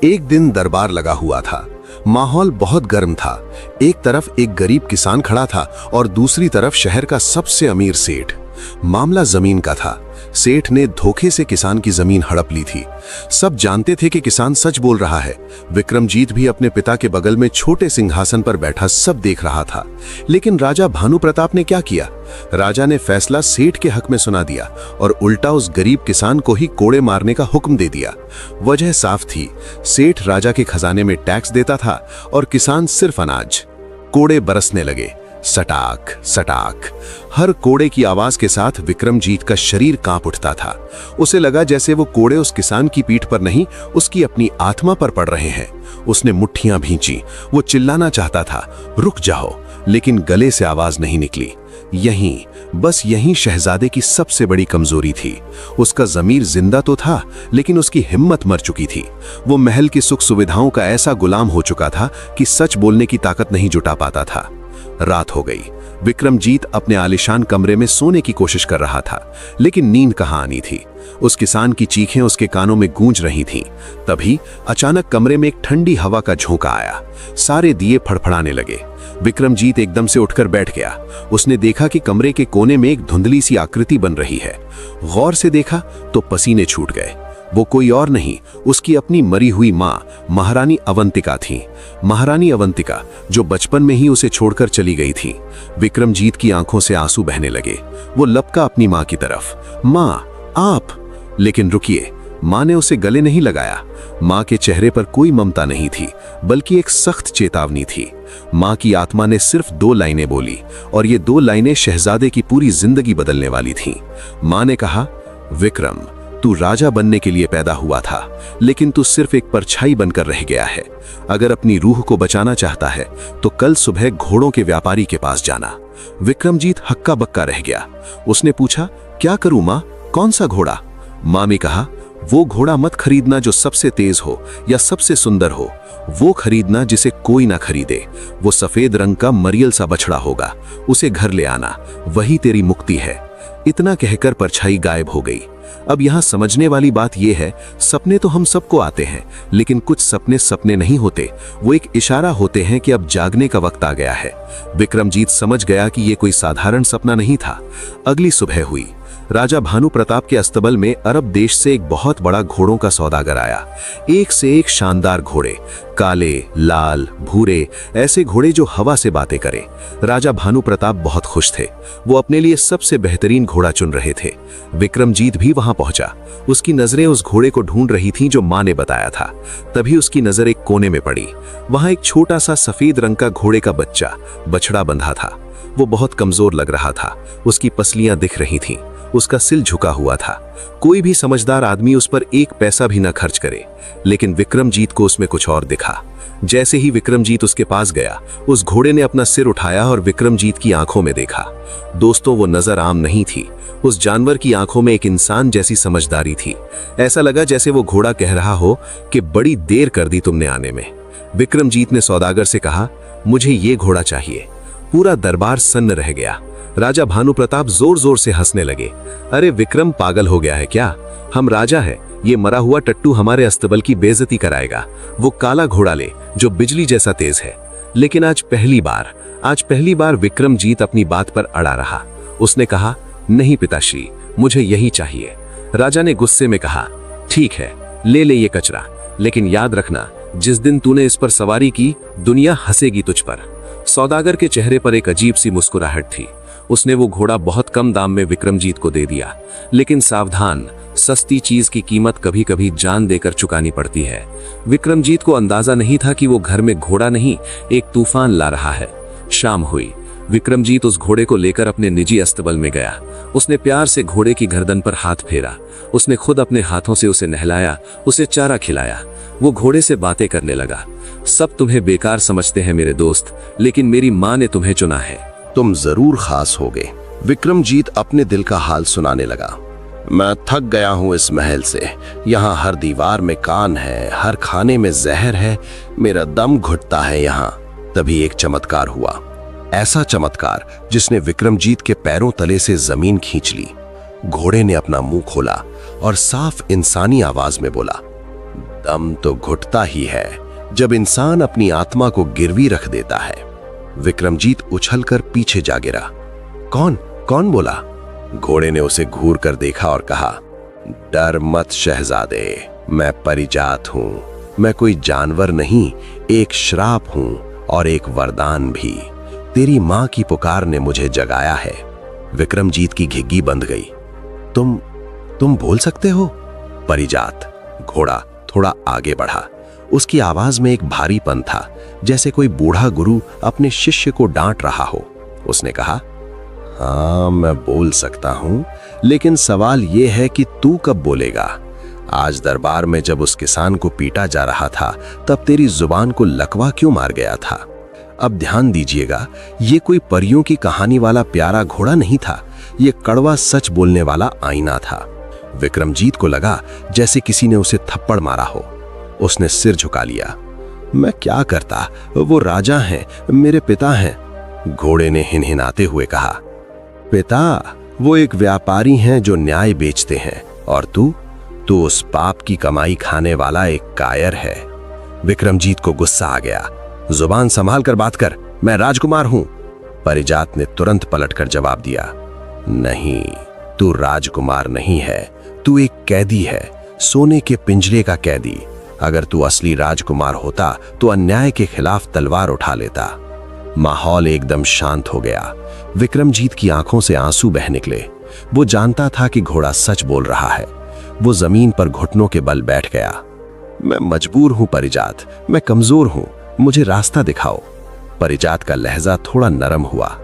एक दिन दरबार लगा हुआ था। माहौल बहुत गर्म था। एक तरफ एक गरीब किसान खड़ा था और दूसरी तरफ शहर का सबसे अमीर सेठ। मामला जमीन का था। सेठ ने धोखे से किसान की जमीन हड़प ली थी। सब जानते थे कि किसान सच बोल रहा है। विक्रमजीत भी अपने पिता के बगल में छोटे सिंहासन पर बैठा सब देख रहा था। लेकिन राजा भानु प्रताप ने क्या किया? राजा ने फैसला सेठ के हक में सुना दिया और उल्टा उस गरीब किसान को ही कोड़े मारने का हुक्म दे दिया। वजह साफ थी, सेठ राजा के खजाने में टैक्स देता था और किसान सिर्फ अनाज। कोड़े बरसने लगे, सटाक सटाक। हर कोड़े की आवाज के साथ विक्रमजीत का शरीर कांप उठता था। उसे लगा जैसे वो कोड़े उस किसान की पीठ पर नहीं, उसकी अपनी आत्मा पर पड़ रहे हैं। उसने मुट्ठियां भींची। वो चिल्लाना चाहता था, रुक जाओ, लेकिन गले से आवाज नहीं निकली। यहीं, बस यहीं शहजादे की सबसे बड़ी कमजोरी थी। उसका ज़मीर जिंदा तो था, लेकिन उसकी हिम्मत मर चुकी थी। वो महल की सुख सुविधाओं का ऐसा गुलाम हो चुका था कि सच बोलने की ताकत नहीं जुटा पाता था। रात हो गई। विक्रमजीत अपने आलीशान कमरे में सोने की कोशिश कर रहा था, लेकिन नींद कहां आनी थी। उस किसान की चीखें उसके कानों में गूंज रही थीं। तभी अचानक कमरे में एक ठंडी हवा का झोंका आया। सारे दिए फड़फड़ाने लगे। विक्रमजीत एकदम से उठकर बैठ गया। उसने देखा कि कमरे के कोने में एक धुंधली सी आकृति बन रही है। गौर से देखा तो पसीने छूट गए। वो कोई और नहीं, उसकी अपनी मरी हुई मां महारानी अवंतिका थी। महारानी अवंतिका, जो बचपन में ही उसे छोड़कर चली गई थी। विक्रमजीत की आंखों से आंसू बहने लगे। वो लपका अपनी मां की तरफ, मां आप। लेकिन रुकिए, मां ने उसे गले नहीं लगाया। मां के चेहरे पर कोई ममता नहीं थी, बल्कि एक सख्त चेतावनी थी। मां की आत्मा ने सिर्फ 2 लाइनें बोली, और ये 2 लाइनें शहजादे की पूरी जिंदगी बदलने वाली थीं। मां ने कहा, विक्रम, तू राजा बनने के लिए पैदा हुआ था, लेकिन तू सिर्फ एक परछाई बनकर रह गया है। अगर अपनी रूह को बचाना चाहता है तो कल सुबह घोड़ों के व्यापारी के पास जाना। विक्रमजीत हक्का बक्का रह गया। उसने पूछा, क्या करूं मां, कौन सा घोड़ा? मां ने कहा, वो घोड़ा मत खरीदना जो सबसे तेज हो या सबसे सुंदर हो। वो खरीदना जिसे कोई ना खरीदे। वो सफेद रंग का मरियल सा बछड़ा होगा। उसे घर ले आना, वही तेरी मुक्ति है। इतना कहकर परछाई गायब हो गई। अब यहां समझने वाली बात यह है, सपने तो हम सबको आते हैं, लेकिन कुछ सपने सपने नहीं होते। वो एक इशारा होते हैं कि अब जागने का वक्त आ गया है। विक्रमजीत समझ गया कि यह कोई साधारण सपना नहीं था। अगली सुबह हुई। राजा भानु प्रताप के अस्तबल में अरब देश से एक बहुत बड़ा घोड़ों का सौदागर आया। एक से एक शानदार घोड़े, काले, लाल, भूरे, ऐसे घोड़े जो हवा से बातें करें। राजा भानु प्रताप बहुत खुश थे। वो अपने लिए सबसे बेहतरीन घोड़ा चुन रहे थे। विक्रमजीत भी वहां पहुंचा। उसकी नजरें उस घोड़े को ढूंढ रही थीं जो मां ने बताया था। तभी उसकी नजर एक कोने में पड़ी। वहां एक छोटा सा सफेद रंग का घोड़े का बच्चा, बछड़ा बंधा था। वो बहुत कमजोर लग रहा था। उसकी पसलियां दिख रही थीं। उसका सिल झुका हुआ था। कोई भी समझदार आदमी उस पर 1 पैसा भी न खर्च करे, लेकिन विक्रमजीत को उसमें कुछ और दिखा। जैसे ही विक्रमजीत उसके पास गया, उस घोड़े ने अपना सिर उठाया और विक्रमजीत की आंखों में देखा। दोस्तों, वो नजर आम नहीं थी। उस जानवर की आंखों में एक इंसान जैसी समझदारी थी। ऐसा लगा जैसे वो घोड़ा कह रहा हो कि बड़ी देर कर दी तुमने आने में। विक्रमजीत ने सौदागर से कहा, मुझे ये घोड़ा चाहिए। पूरा दरबार सन्न रह गया। राजा भानु प्रताप जोर जोर से हंसने लगे। अरे विक्रम, पागल हो गया है क्या? हम राजा हैं। ये मरा हुआ टट्टू हमारे अस्तबल की बेइज्जती कराएगा। वो काला घोड़ा ले जो बिजली जैसा तेज है। लेकिन आज पहली बार विक्रमजीत अपनी बात पर अड़ा रहा। उसने कहा, नहीं पिताश्री, मुझे यही चाहिए। राजा ने गुस्से में कहा, ठीक है, ले ले ये कचरा, लेकिन याद रखना, जिस दिन तूने इस पर सवारी की, दुनिया हंसेगी तुझ पर। सौदागर के चेहरे पर एक अजीब सी मुस्कुराहट थी। उसने वो घोड़ा बहुत कम दाम में विक्रमजीत को दे दिया। लेकिन सावधान, सस्ती चीज की कीमत कभी कभी जान देकर चुकानी पड़ती है। विक्रमजीत को अंदाजा नहीं था कि वो घर में घोड़ा नहीं, एक तूफान ला रहा है। शाम हुई। विक्रमजीत उस घोड़े को लेकर अपने निजी अस्तबल में गया। उसने प्यार से घोड़े की गर्दन पर हाथ फेरा। उसने खुद अपने हाथों से उसे नहलाया, उसे चारा खिलाया। वो घोड़े से बातें करने लगा। सब तुम्हें बेकार समझते हैं मेरे दोस्त, लेकिन मेरी मां ने तुम्हें चुना है। तुम जरूर खास होगे। विक्रमजीत अपने दिल का हाल सुनाने लगा। मैं थक गया हूं इस महल से। यहाँ हर दीवार में कान है, हर खाने में जहर है। मेरा दम घुटता है यहाँ। तभी एक चमत्कार हुआ। ऐसा चमत्कार जिसने विक्रमजीत के पैरों तले से जमीन खींच ली। घोड़े ने अपना मुंह खोला और साफ इंसानी आवाज में बोला, दम तो घुटता ही है जब इंसान अपनी आत्मा को गिरवी रख देता है। विक्रमजीत उछलकर पीछे जा गिरा। कौन कौन बोला? घोड़े ने उसे घूर कर देखा और कहा, डर मत शहजादे, मैं परिजात हूं। मैं कोई जानवर नहीं, एक श्राप हूं और एक वरदान भी। तेरी मां की पुकार ने मुझे जगाया है। विक्रमजीत की घिग्गी बंध गई। तुम बोल सकते हो? परिजात। घोड़ा थोड़ा आगे बढ़ा। उसकी आवाज में एक भारीपन था, जैसे कोई बूढ़ा गुरु अपने शिष्य को डांट रहा हो। उसने कहा, हाँ मैं बोल सकता हूं, लेकिन सवाल यह है कि तू कब बोलेगा? आज दरबार में जब उस किसान को पीटा जा रहा था, तब तेरी जुबान को लकवा क्यों मार गया था? अब ध्यान दीजिएगा, ये कोई परियों की कहानी वाला प्यारा घोड़ा नहीं था, ये कड़वा सच बोलने वाला आईना था। विक्रमजीत को लगा जैसे किसी ने उसे थप्पड़ मारा हो। उसने सिर झुका लिया। मैं क्या करता, वो राजा हैं, मेरे पिता हैं। घोड़े ने हिनहिनाते हुए कहा, पिता? वो एक व्यापारी हैं जो न्याय बेचते हैं, और तू उस पाप की कमाई खाने वाला एक कायर है। विक्रमजीत को गुस्सा आ गया। जुबान संभाल कर बात कर, मैं राजकुमार हूं। परिजात ने तुरंत पलटकर जवाब दिया, नहीं, तू राजकुमार नहीं है, तू एक कैदी है, सोने के पिंजरे का कैदी। अगर तू असली राजकुमार होता तो अन्याय के खिलाफ तलवार उठा लेता। माहौल एकदम शांत हो गया। विक्रमजीत की आंखों से आंसू बह निकले। वो जानता था कि घोड़ा सच बोल रहा है। वो जमीन पर घुटनों के बल बैठ गया। मैं मजबूर हूं परिजात, मैं कमजोर हूं, मुझे रास्ता दिखाओ। परिजात का लहजा थोड़ा नरम हुआ।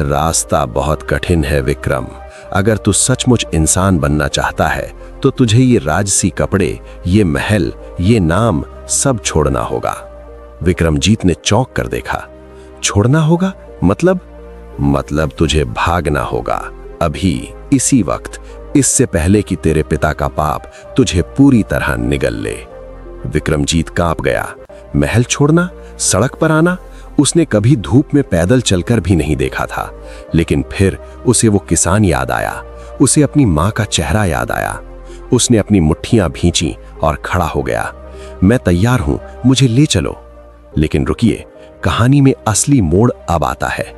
रास्ता बहुत कठिन है विक्रम। अगर तू सचमुच इंसान बनना चाहता है तो तुझे ये राजसी कपड़े, ये महल, ये नाम सब छोड़ना होगा। विक्रमजीत ने चौंक कर देखा। छोड़ना होगा? मतलब तुझे भागना होगा, अभी, इसी वक्त, इससे पहले कि तेरे पिता का पाप तुझे पूरी तरह निगल ले। विक्रमजीत कांप गया। महल छोड़ना, सड़क पर आना? उसने कभी धूप में पैदल चलकर भी नहीं देखा था। लेकिन फिर उसे वो किसान याद आया, उसे अपनी मां का चेहरा याद आया। उसने अपनी मुट्ठियां भींची और खड़ा हो गया। मैं तैयार हूं, मुझे ले चलो। लेकिन रुकिए, कहानी में असली मोड़ अब आता है।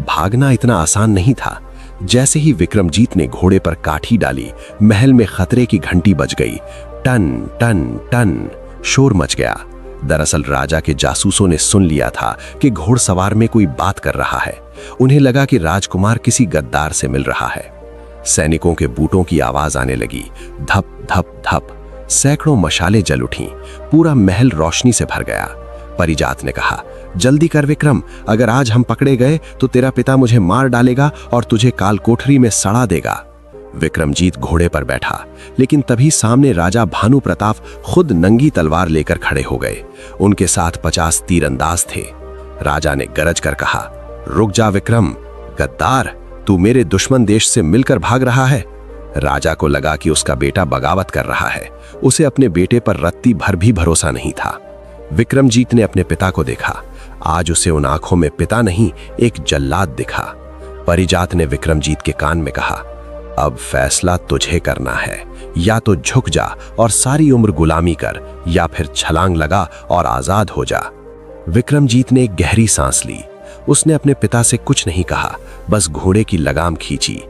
भागना इतना आसान नहीं था। जैसे ही विक्रमजीत ने घोड़े पर काठी डाली, महल में खतरे की घंटी बज गई। टन टन टन शोर मच गया। दरअसल राजा के जासूसों ने सुन लिया था कि घोड़सवार में कोई बात कर रहा है। उन्हें लगा कि राजकुमार किसी गद्दार से मिल रहा है। सैनिकों के बूटों की आवाज आने लगी। धप धप धप। सैकड़ों मशालें जल उठीं। पूरा महल रोशनी से भर गया। परिजात ने कहा, जल्दी कर विक्रम, अगर आज हम पकड़े गए तो तेरा पिता मुझे मार डालेगा और तुझे काल कोठरी में सड़ा देगा। विक्रमजीत घोड़े पर बैठा, लेकिन तभी सामने राजा भानु प्रताप खुद नंगी तलवार लेकर खड़े हो गए। उनके साथ 50 तीरंदाज थे। राजा ने गरज कर कहा, रुक जा विक्रम, गद्दार, तू मेरे दुश्मन देश से मिलकर भाग रहा है। राजा को लगा कि उसका बेटा बगावत कर रहा है। उसे अपने बेटे पर रत्ती भर भी भरोसा नहीं था। विक्रमजीत ने अपने पिता को देखा। आज उसे उन आंखों में पिता नहीं, एक जल्लाद दिखा। परिजात ने विक्रमजीत के कान में कहा, अब फैसला तुझे करना है। या तो झुक जा और सारी उम्र गुलामी कर, या फिर छलांग लगा और आजाद हो जा। विक्रमजीत ने एक गहरी सांस ली। उसने अपने पिता से कुछ नहीं कहा, बस घोड़े की लगाम खींची।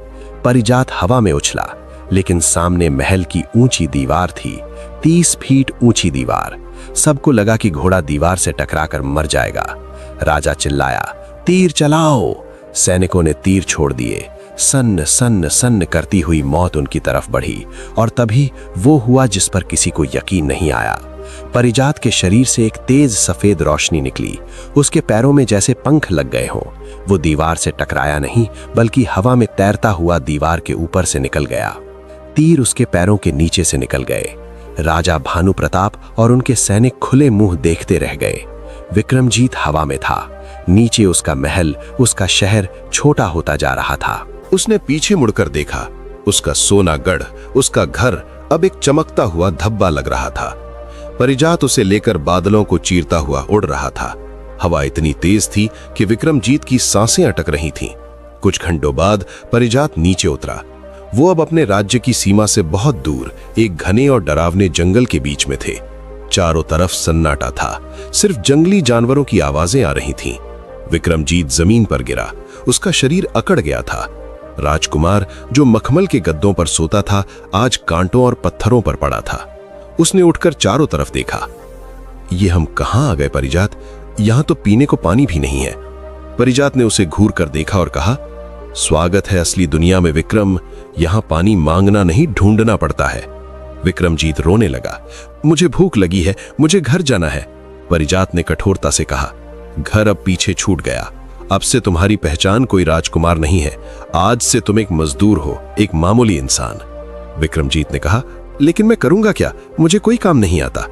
परिजात हवा में उछला, लेकिन सामने महल की ऊंची दीवार थी, 30 फीट ऊंची दीवार। सबको लगा कि घोड़ा दीवार से टकराकर मर जाएगा। राजा चिल्लाया, तीर चलाओ। सैनिकों ने तीर छोड़ दिए। सन्न सन्न सन्न करती हुई मौत उनकी तरफ बढ़ी, और तभी वो हुआ जिस पर किसी को यकीन नहीं आया। परिजात के शरीर से एक तेज सफेद रोशनी निकली। उसके पैरों में जैसे पंख लग गए हों। वो दीवार से टकराया नहीं, बल्कि हवा में तैरता हुआ दीवार के ऊपर से निकल गया। तीर उसके पैरों के नीचे से निकल गए। राजा भानु प्रताप और उनके सैनिक खुले मुंह देखते रह गए। विक्रमजीत हवा में था। नीचे उसका महल, उसका शहर छोटा होता जा रहा था। उसने पीछे मुड़कर देखा। उसका सोना गढ़, उसका घर अब एक चमकता हुआ धब्बा लग रहा था। परिजात उसे लेकर बादलों को चीरता हुआ उड़ रहा था। हवा इतनी तेज थी कि विक्रमजीत की सांसें अटक रही थीं। कुछ घंटों बाद परिजात नीचे उतरा। वो अब अपने राज्य की सीमा से बहुत दूर एक घने और डरावने जंगल के बीच में थे। चारों तरफ सन्नाटा था, सिर्फ जंगली जानवरों की आवाजें आ रही थीं। विक्रमजीत जमीन पर गिरा, उसका शरीर अकड़ गया था। राजकुमार जो मखमल के गद्दों पर सोता था, आज कांटों और पत्थरों पर पड़ा था। उसने उठकर चारों तरफ देखा। ये हम कहां आ गए परिजात? यहां तो पीने को पानी भी नहीं है। परिजात ने उसे घूर कर देखा और कहा, स्वागत है असली दुनिया में विक्रम, यहां पानी मांगना नहीं ढूंढना पड़ता है। विक्रमजीत रोने लगा। मुझे भूख लगी है, मुझे घर जाना है। परिजात ने कठोरता से कहा, घर अब पीछे छूट गया। अब से तुम्हारी पहचान कोई राजकुमार नहीं है, आज से तुम एक मजदूर हो, एक मामूली इंसान। विक्रमजीत ने कहा, लेकिन मैं करूंगा क्या? मुझे कोई काम नहीं आता।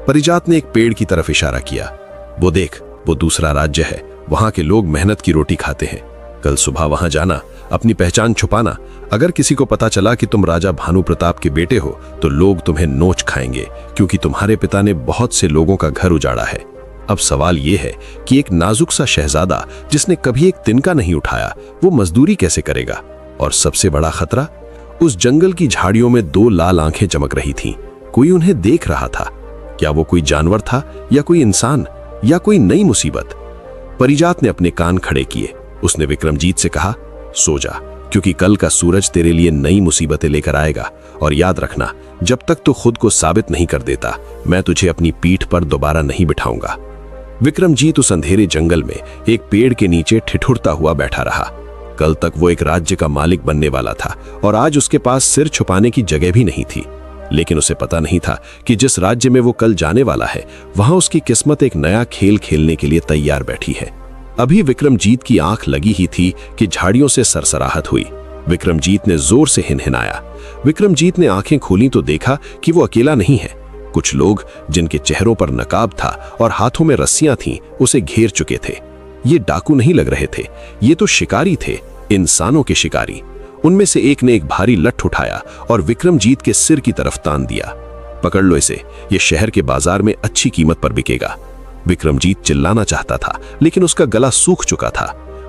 परिजात ने एक पेड़ की तरफ इशारा किया। वो देख, वो दूसरा राज्य है, वहां के लोग मेहनत की रोटी खाते हैं। कल सुबह वहां जाना, अपनी पहचान छुपाना। अगर किसी को पता चला कि तुम राजा भानु प्रताप के बेटे हो तो लोग तुम्हें नोच खाएंगे, क्योंकि तुम्हारे पिता ने बहुत से लोगों का घर उजाड़ा है। अब सवाल यह है कि एक नाजुक सा शहजादा जिसने कभी एक तिनका नहीं उठाया, वो मजदूरी कैसे करेगा? और सबसे बड़ा खतरा, उस जंगल की झाड़ियों में दो लाल आंखें चमक रही थीं। कोई उन्हें देख रहा था। क्या वो कोई जानवर था या कोई इंसान या कोई नई मुसीबत? परिजात ने अपने कान खड़े किए। उसने विक्रमजीत से कहा, सो जा, क्योंकि कल का सूरज तेरे लिए नई मुसीबतें लेकर आएगा। और याद रखना, जब तक तू खुद को साबित नहीं कर देता, मैं तुझे अपनी पीठ पर दोबारा नहीं बिठाऊंगा। विक्रमजीत उस अंधेरे जंगल में एक पेड़ के नीचे ठिठुरता हुआ बैठा रहा। कल तक वो एक राज्य का मालिक बनने वाला था और आज उसके पास सिर छुपाने की जगह भी नहीं थी। लेकिन उसे पता नहीं था कि जिस राज्य में वो कल जाने वाला है, वहां उसकी किस्मत एक नया खेल खेलने के लिए तैयार बैठी है। अभी विक्रमजीत की आंख लगी ही थी कि झाड़ियों से सरसराहट हुई। विक्रमजीत ने जोर से हिनहिनाया। विक्रमजीत ने आंखें खोली तो देखा कि वो अकेला नहीं है। कुछ लोग, जिनके चेहरों पर नकाब था और हाथों में रस्सियां थीं, उसे घेर चुके थे। ये डाकू नहीं लग रहे थे, ये तो शिकारी थे, इंसानों के शिकारी। उनमें से एक ने एक भारी लठ उठाया और विक्रमजीत के सिर की तरफ तान दिया। पकड़ लो इसे, ये शहर के बाजार में अच्छी कीमत पर बिकेगा। विक्रमजीत चिल्लाना चाहता था, लेकिन उसका गला सूख चुका था।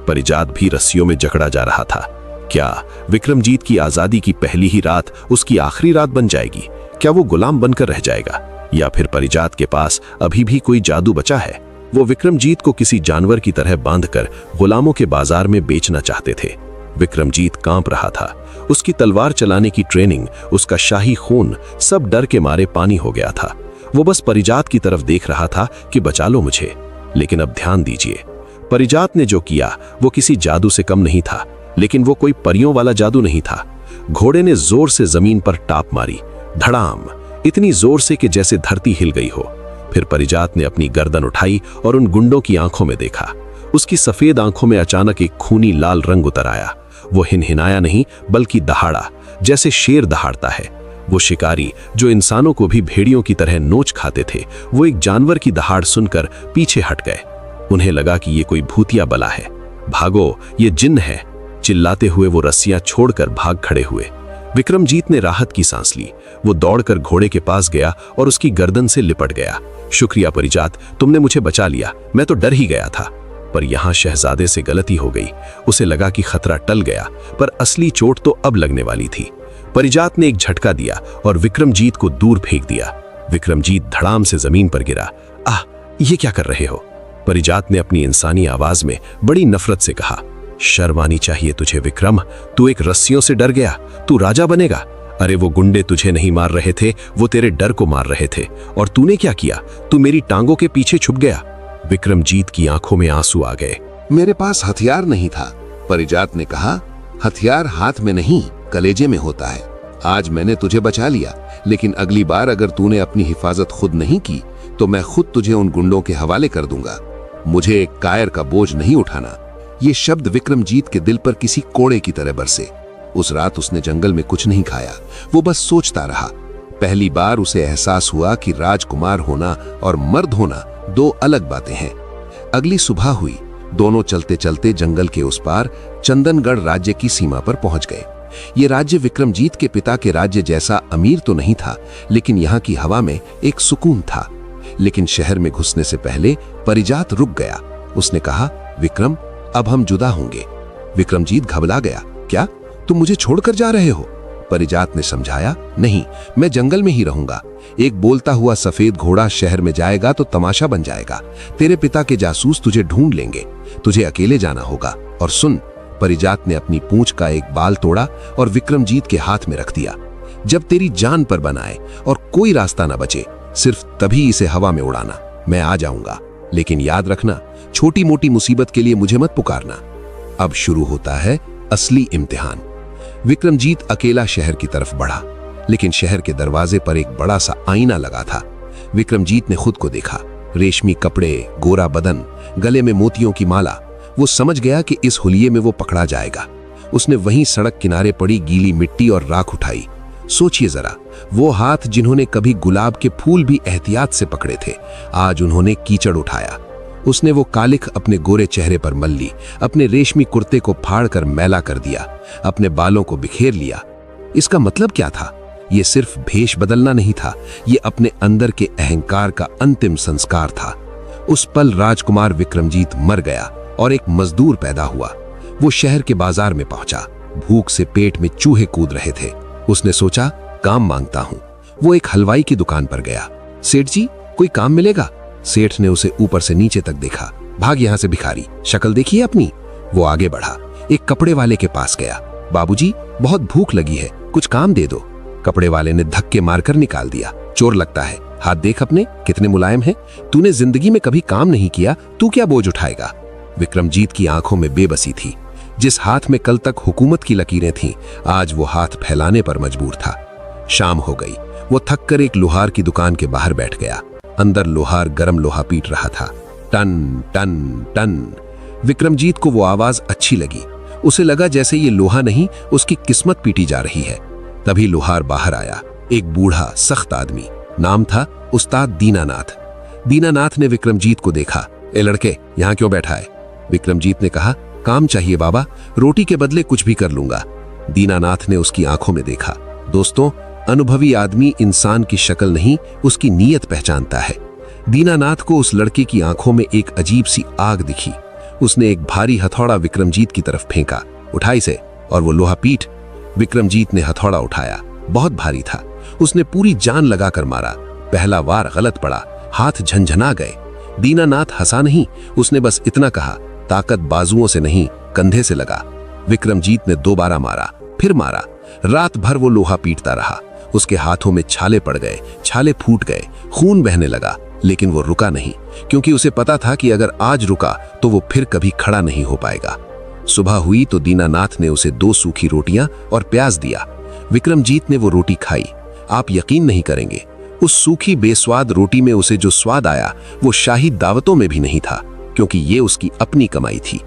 परिजात भी रस्सियों में जकड़ा जा रहा था। क्या विक्रमजीत की आजादी की पहली ही रात उसकी आखिरी रात बन जाएगी? क्या वो गुलाम बनकर रह जाएगा, या फिर परिजात के पास अभी भी कोई जादू बचा है? वो विक्रमजीत को किसी जानवर की तरह बांधकर गुलामों के बाजार में बेचना चाहते थे। विक्रमजीत कांप रहा था। उसकी तलवार चलाने की ट्रेनिंग, उसका शाही खून, सब डर के मारे पानी हो गया था। वो बस परिजात की तरफ देख रहा था कि बचा लो मुझे। लेकिन अब ध्यान दीजिए, परिजात ने जो किया वो किसी जादू से कम नहीं था, लेकिन वो कोई परियों वाला जादू नहीं था। घोड़े ने जोर से जमीन पर टाप मारी, धड़ाम, इतनी जोर से कि जैसे धरती हिल गई हो। फिर परिजात ने अपनी गर्दन उठाई और उन गुंडों की आंखों में देखा। उसकी सफेद आंखों में अचानक एक खूनी लाल रंग उतर आया। वो हिनहिनाया नहीं, बल्कि दहाड़ा, जैसे शेर दहाड़ता है। वो शिकारी जो इंसानों को भी भेड़ियों की तरह नोच खाते थे, वो एक जानवर की दहाड़ सुनकर पीछे हट गए। उन्हें लगा कि ये कोई भूतिया बला है। भागो, ये जिन्न है। चिल्लाते हुए वो रस्सियां छोड़कर भाग खड़े हुए। विक्रमजीत ने राहत की सांस ली। वो दौड़कर घोड़े के पास गया और उसकी गर्दन से लिपट गया। शुक्रिया परिजात, तुमने मुझे बचा लिया, मैं तो डर ही गया था। पर यहां शहजादे से गलती हो गई। उसे लगा कि खतरा टल गया, पर असली चोट तो अब लगने वाली थी। परिजात ने एक झटका दिया और विक्रमजीत को दूर फेंक दिया। विक्रमजीत धड़ाम से जमीन पर गिरा। आह, ये क्या कर रहे हो? परिजात ने अपनी इंसानी आवाज में बड़ी नफरत से कहा। शर्म आनी चाहिए तुझे विक्रम, तू एक रस्सियों से डर गया, तू राजा बनेगा। अरे वो गुंडे तुझे नहीं मार रहे थे, वो तेरे डर को मार रहे थे। और तूने क्या किया? तू मेरी टांगों के पीछे छुप गया। विक्रमजीत की आंखों में आंसू आ गए। मेरे पास हथियार नहीं था, परिजात ने कहा। हथियार हाथ में नहीं, कलेजे में होता है। आज मैंने तुझे बचा लिया, लेकिन अगली बार अगर तूने अपनी हिफाजत खुद नहीं की तो मैं खुद तुझे उन गुंडों के हवाले कर दूंगा। मुझे एक कायर का बोझ नहीं उठाना। ये शब्द विक्रमजीत के दिल पर किसी कोड़े की तरह बरसे। उस रात उसने जंगल में कुछ नहीं खाया, वो बस सोचता रहा। पहली बार उसे एहसास हुआ कि राजकुमार होना और मर्द होना दो अलग बातें हैं। अगली सुबह हुई। दोनों चलते चलते जंगल के उस पार चंदनगढ़ राज्य की सीमा पर पहुंच गए। ये राज्य विक्रमजीत के पिता के राज्य जैसा अमीर तो नहीं था, लेकिन यहाँ की हवा में एक सुकून था। लेकिन शहर में घुसने से पहले परिजात रुक गया। उसने कहा, विक्रम, अब हम जुदा होंगे। विक्रमजीत घबरा गया। क्या तुम मुझे छोड़कर जा रहे हो? परिजात ने समझाया, नहीं, मैं जंगल में ही रहूंगा। एक बोलता हुआ सफेद घोड़ा शहर में जाएगा तो तमाशा बन जाएगा। तेरे पिता के जासूस तुझे ढूंढ लेंगे। तुझे अकेले जाना होगा। और सुन, परिजात ने अपनी पूंछ का एक बाल तोड़ा और विक्रमजीत के हाथ में रख दिया। जब तेरी जान पर बनाए और कोई रास्ता ना बचे, सिर्फ तभी इसे हवा में उड़ाना। मैं आ जाऊंगा, लेकिन याद रखना, छोटी मोटी मुसीबत के लिए मुझे मत पुकारना। अब शुरू होता है असली इम्तिहान। विक्रमजीत अकेला शहर की तरफ बढ़ा, लेकिन शहर के दरवाजे पर एक बड़ा सा आईना लगा था। विक्रमजीत ने खुद को देखा, रेशमी कपड़े, गोरा बदन, गले में मोतियों की माला। वो समझ गया कि इस हुलिये में वो पकड़ा जाएगा। उसने वहीं सड़क किनारे पड़ी गीली मिट्टी और राख उठाई। सोचिए जरा, वो हाथ जिन्होंने कभी गुलाब के फूल भी एहतियात से पकड़े थे, आज उन्होंने कीचड़ उठाया। उसने वो कालिख अपने गोरे चेहरे पर मल ली, अपने रेशमी कुर्ते को फाड़कर मैला कर दिया, अपने बालों को बिखेर लिया। इसका मतलब क्या था? ये सिर्फ भेष बदलना नहीं था, ये अपने अंदर के अहंकार का अंतिम संस्कार था। उस पल राजकुमार विक्रमजीत मर गया और एक मजदूर पैदा हुआ। वो शहर के बाजार में पहुंचा। भूख से पेट में चूहे कूद रहे थे। उसने सोचा, काम मांगता हूं। वो एक हलवाई की दुकान पर गया। सेठ जी, कोई काम मिलेगा? सेठ ने उसे ऊपर से नीचे तक देखा। भाग यहां से भिखारी, शक्ल देखिए अपनी। वो आगे बढ़ा, एक कपड़े वाले के पास गया। बाबूजी, बहुत भूख लगी है, कुछ काम दे दो। कपड़े वाले ने धक्के मारकर निकाल दिया। चोर लगता है, हाथ देख अपने कितने मुलायम हैं। तूने जिंदगी में कभी काम नहीं किया, तू क्या बोझ उठाएगा? विक्रमजीत की आंखों में बेबसी थी। जिस हाथ में कल तक हुकूमत की लकीरें थीं, आज वो हाथ फैलाने पर मजबूर था। शाम हो गई। वो थक कर एक लोहार की दुकान के बाहर बैठ गया। अंदर लोहार गरम लोहा पीट रहा था। Ton ton ton. विक्रमजीत को वो आवाज अच्छी लगी। उसे लगा जैसे ये लोहा नहीं, उसकी किस्मत पीटी जा रही है। तभी लोहार बाहर आया, एक बूढ़ा सख्त आदमी। नाम था उस्ताद दीनानाथ। दीनानाथ ने विक्रमजीत को देखा। ए लड़के, यहां क्यों बैठा है? विक्रमजीत ने कहा, काम चाहिए बाबा, रोटी के बदले कुछ भी कर लूंगा। दीनानाथ ने उसकी आंखों में देखा। दोस्तों, अनुभवी आदमी इंसान की शक्ल नहीं, उसकी नीयत पहचानता है। दीनानाथ को उस लड़के की आंखों में एक अजीब सी आग दिखी। उसने एक भारी हथौड़ा विक्रमजीत की तरफ फेंका। उठा इसे। और वो लोहा पीट। विक्रमजीत ने हथौड़ा उठाया। बहुत भारी था। उसने पूरी जान लगाकर मारा। पहला वार गलत पड़ा, हाथ झंझना गए। दीनानाथ हंसा नहीं, उसने बस इतना कहा, ताकत बाजुओं से नहीं, कंधे से लगा। विक्रमजीत ने दोबारा मारा, फिर मारा। रात भर वो लोहा पीटता रहा। उसके हाथों में छाले पड़ गए, छाले फूट गए, खून बहने लगा, लेकिन वो रुका नहीं, क्योंकि उसे पता था कि अगर आज रुका तो वो फिर कभी खड़ा नहीं हो पाएगा। सुबह हुई तो दीनानाथ ने उसे 2 सूखी रोटियां और प्याज दिया। विक्रमजीत ने वो रोटी खाई। आप यकीन नहीं करेंगे, उस सूखी बेस्वाद रोटी में उसे जो स्वाद आया वो शाही दावतों में भी नहीं था, क्योंकि ये उसकी अपनी कमाई थी।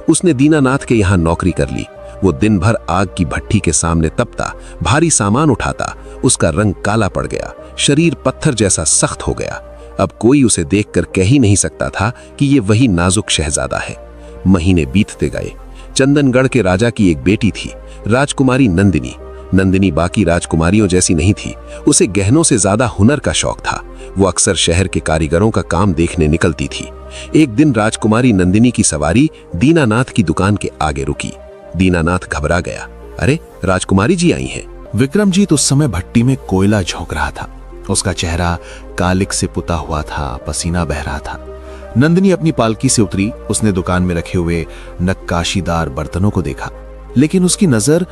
उसने दीनानाथ के यहाँ नौकरी कर ली। वो दिन भर आग की भट्ठी के सामने तपता, भारी सामान उठाता। उसका रंग काला पड़ गया, शरीर पत्थर जैसा सख्त हो गया। अब कोई उसे देखकर कह ही नहीं सकता था कि ये वही नाजुक शहजादा है। महीने बीतते गए। चंदनगढ़ के राजा की एक बेटी थी, राजकुमारी नंदिनी। नंदिनी बाकी राजकुमारियों जैसी नहीं थी। उसे गहनों से ज्यादा हुनर का शौक था। वो अक्सर शहर के कारीगरों का काम देखने निकलती थी। एक दिन राजकुमारी नंदिनी की सवारी दीनानाथ की दुकान के आगे रुकी। दीनानाथ घबरा गया। अरे, राजकुमारी जी आई हैं। विक्रमजीत उस समय भट्टी में कोयला झोंक रहा था। उसका चेहरा कालिक से पुता हुआ था, पसीना बह रहा था। नंदिनी अपनी पालकी से उतरी। उसने दुकान में रखे हुए नक्काशीदार बर्तनों को देखा, लेकिन उसकी नजर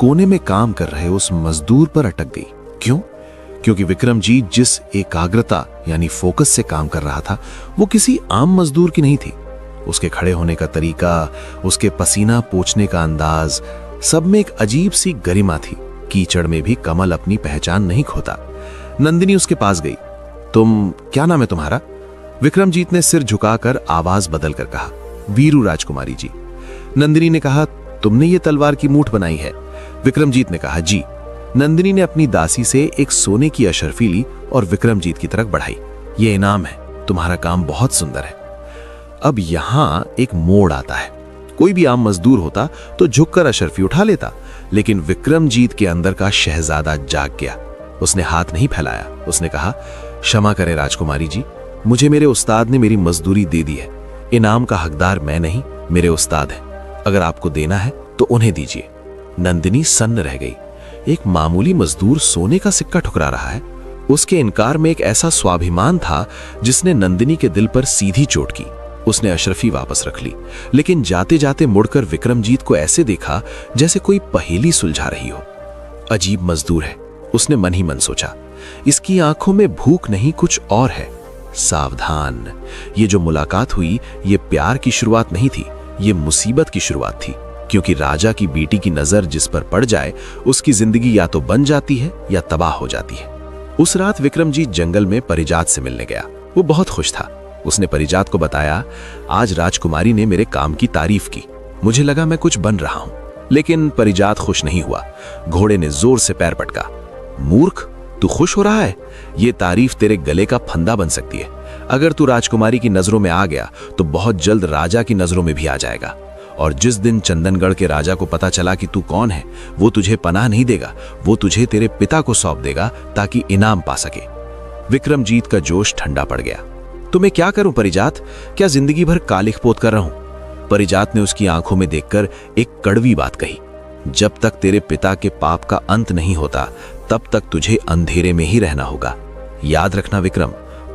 कोने में काम कर रहे उस मजदूर पर अटक गई। क्यों? क्योंकि विक्रमजीत जिस एकाग्रता यानी फोकस से काम कर रहा था, वो किसी आम मजदूर की नहीं थी। उसके खड़े होने का तरीका, उसके पसीना पोंछने का अंदाज, सब में एक अजीब सी गरिमा थी। कीचड़ में भी कमल अपनी पहचान नहीं खोता। नंदिनी उसके पास गई। तुम, क्या नाम है तुम्हारा? विक्रमजीत ने सिर झुकाकर आवाज बदलकर कहा, वीरू राजकुमारी जी। नंदिनी ने कहा, तुमने ये तलवार की मूठ बनाई है? विक्रमजीत ने कहा, जी। नंदिनी ने अपनी दासी से एक सोने की अशर्फी ली और विक्रमजीत की तरफ बढ़ाई। ये इनाम है, तुम्हारा काम बहुत सुंदर है। अब यहां एक मोड़ आता है। कोई भी आम मजदूर होता तो झुककर अशर्फी उठा लेता, लेकिन विक्रमजीत के अंदर का शहजादा जाग गया। उसने हाथ नहीं फैलाया। उसने कहा, क्षमा करें राजकुमारी जी, मुझे मेरे उस्ताद ने मेरी मजदूरी दे दी है। इनाम का हकदार मैं नहीं, मेरे उस्ताद हैं। अगर आपको देना है तो उन्हें दीजिए। नंदिनी सन्न रह गई। एक मामूली मजदूर सोने का सिक्का ठुकरा रहा है। उसके इनकार में एक ऐसा स्वाभिमान था जिसने नंदिनी के दिल पर सीधी चोट की। उसने अशरफी वापस रख ली, लेकिन जाते जाते मुड़कर विक्रमजीत को ऐसे देखा जैसे कोई पहेली सुलझा रही हो। अजीब मजदूर है, उसने मन ही मन सोचा। इसकी आंखों में भूख नहीं, कुछ और है। सावधान, ये जो मुलाकात हुई ये प्यार की शुरुआत नहीं थी, ये मुसीबत की शुरुआत थी। क्योंकि राजा की बेटी की नजर जिस पर पड़ जाए उसकी जिंदगी या तो बन जाती है या तबाह हो जाती है। उस रात विक्रमजीत जंगल में परिजात से मिलने गया। वो बहुत खुश था। उसने परिजात को बताया, आज राजकुमारी ने मेरे काम की तारीफ की, मुझे लगा मैं कुछ बन रहा हूं। लेकिन परिजात खुश नहीं हुआ। घोड़े ने जोर से पैर पटका। मूर्ख, तू खुश हो रहा है? ये तारीफ तेरे गले का फंदा बन सकती है। अगर तू राजकुमारी की नजरों में आ गया तो बहुत जल्द राजा की नजरों में भी आ जाएगा। और जिस दिन चंदनगढ़ के राजा को पता चला कि तू कौन है, वो तुझे पनाह नहीं देगा, वो तुझे तेरे पिता को सौंप देगा ताकि इनाम पा सके। विक्रमजीत का जोश ठंडा पड़ गया। तो मैं क्या करूं परिजात? क्या जिंदगी भर कालिख पोत कर रहूं? परिजात ने उसकी आंखों में देखकर एक कड़वी बात कही, जब तक तेरे पिता के पाप का अंत नहीं होता तब तक तुझे अंधेरे में ही रहना होगा। याद रखना विक्रम,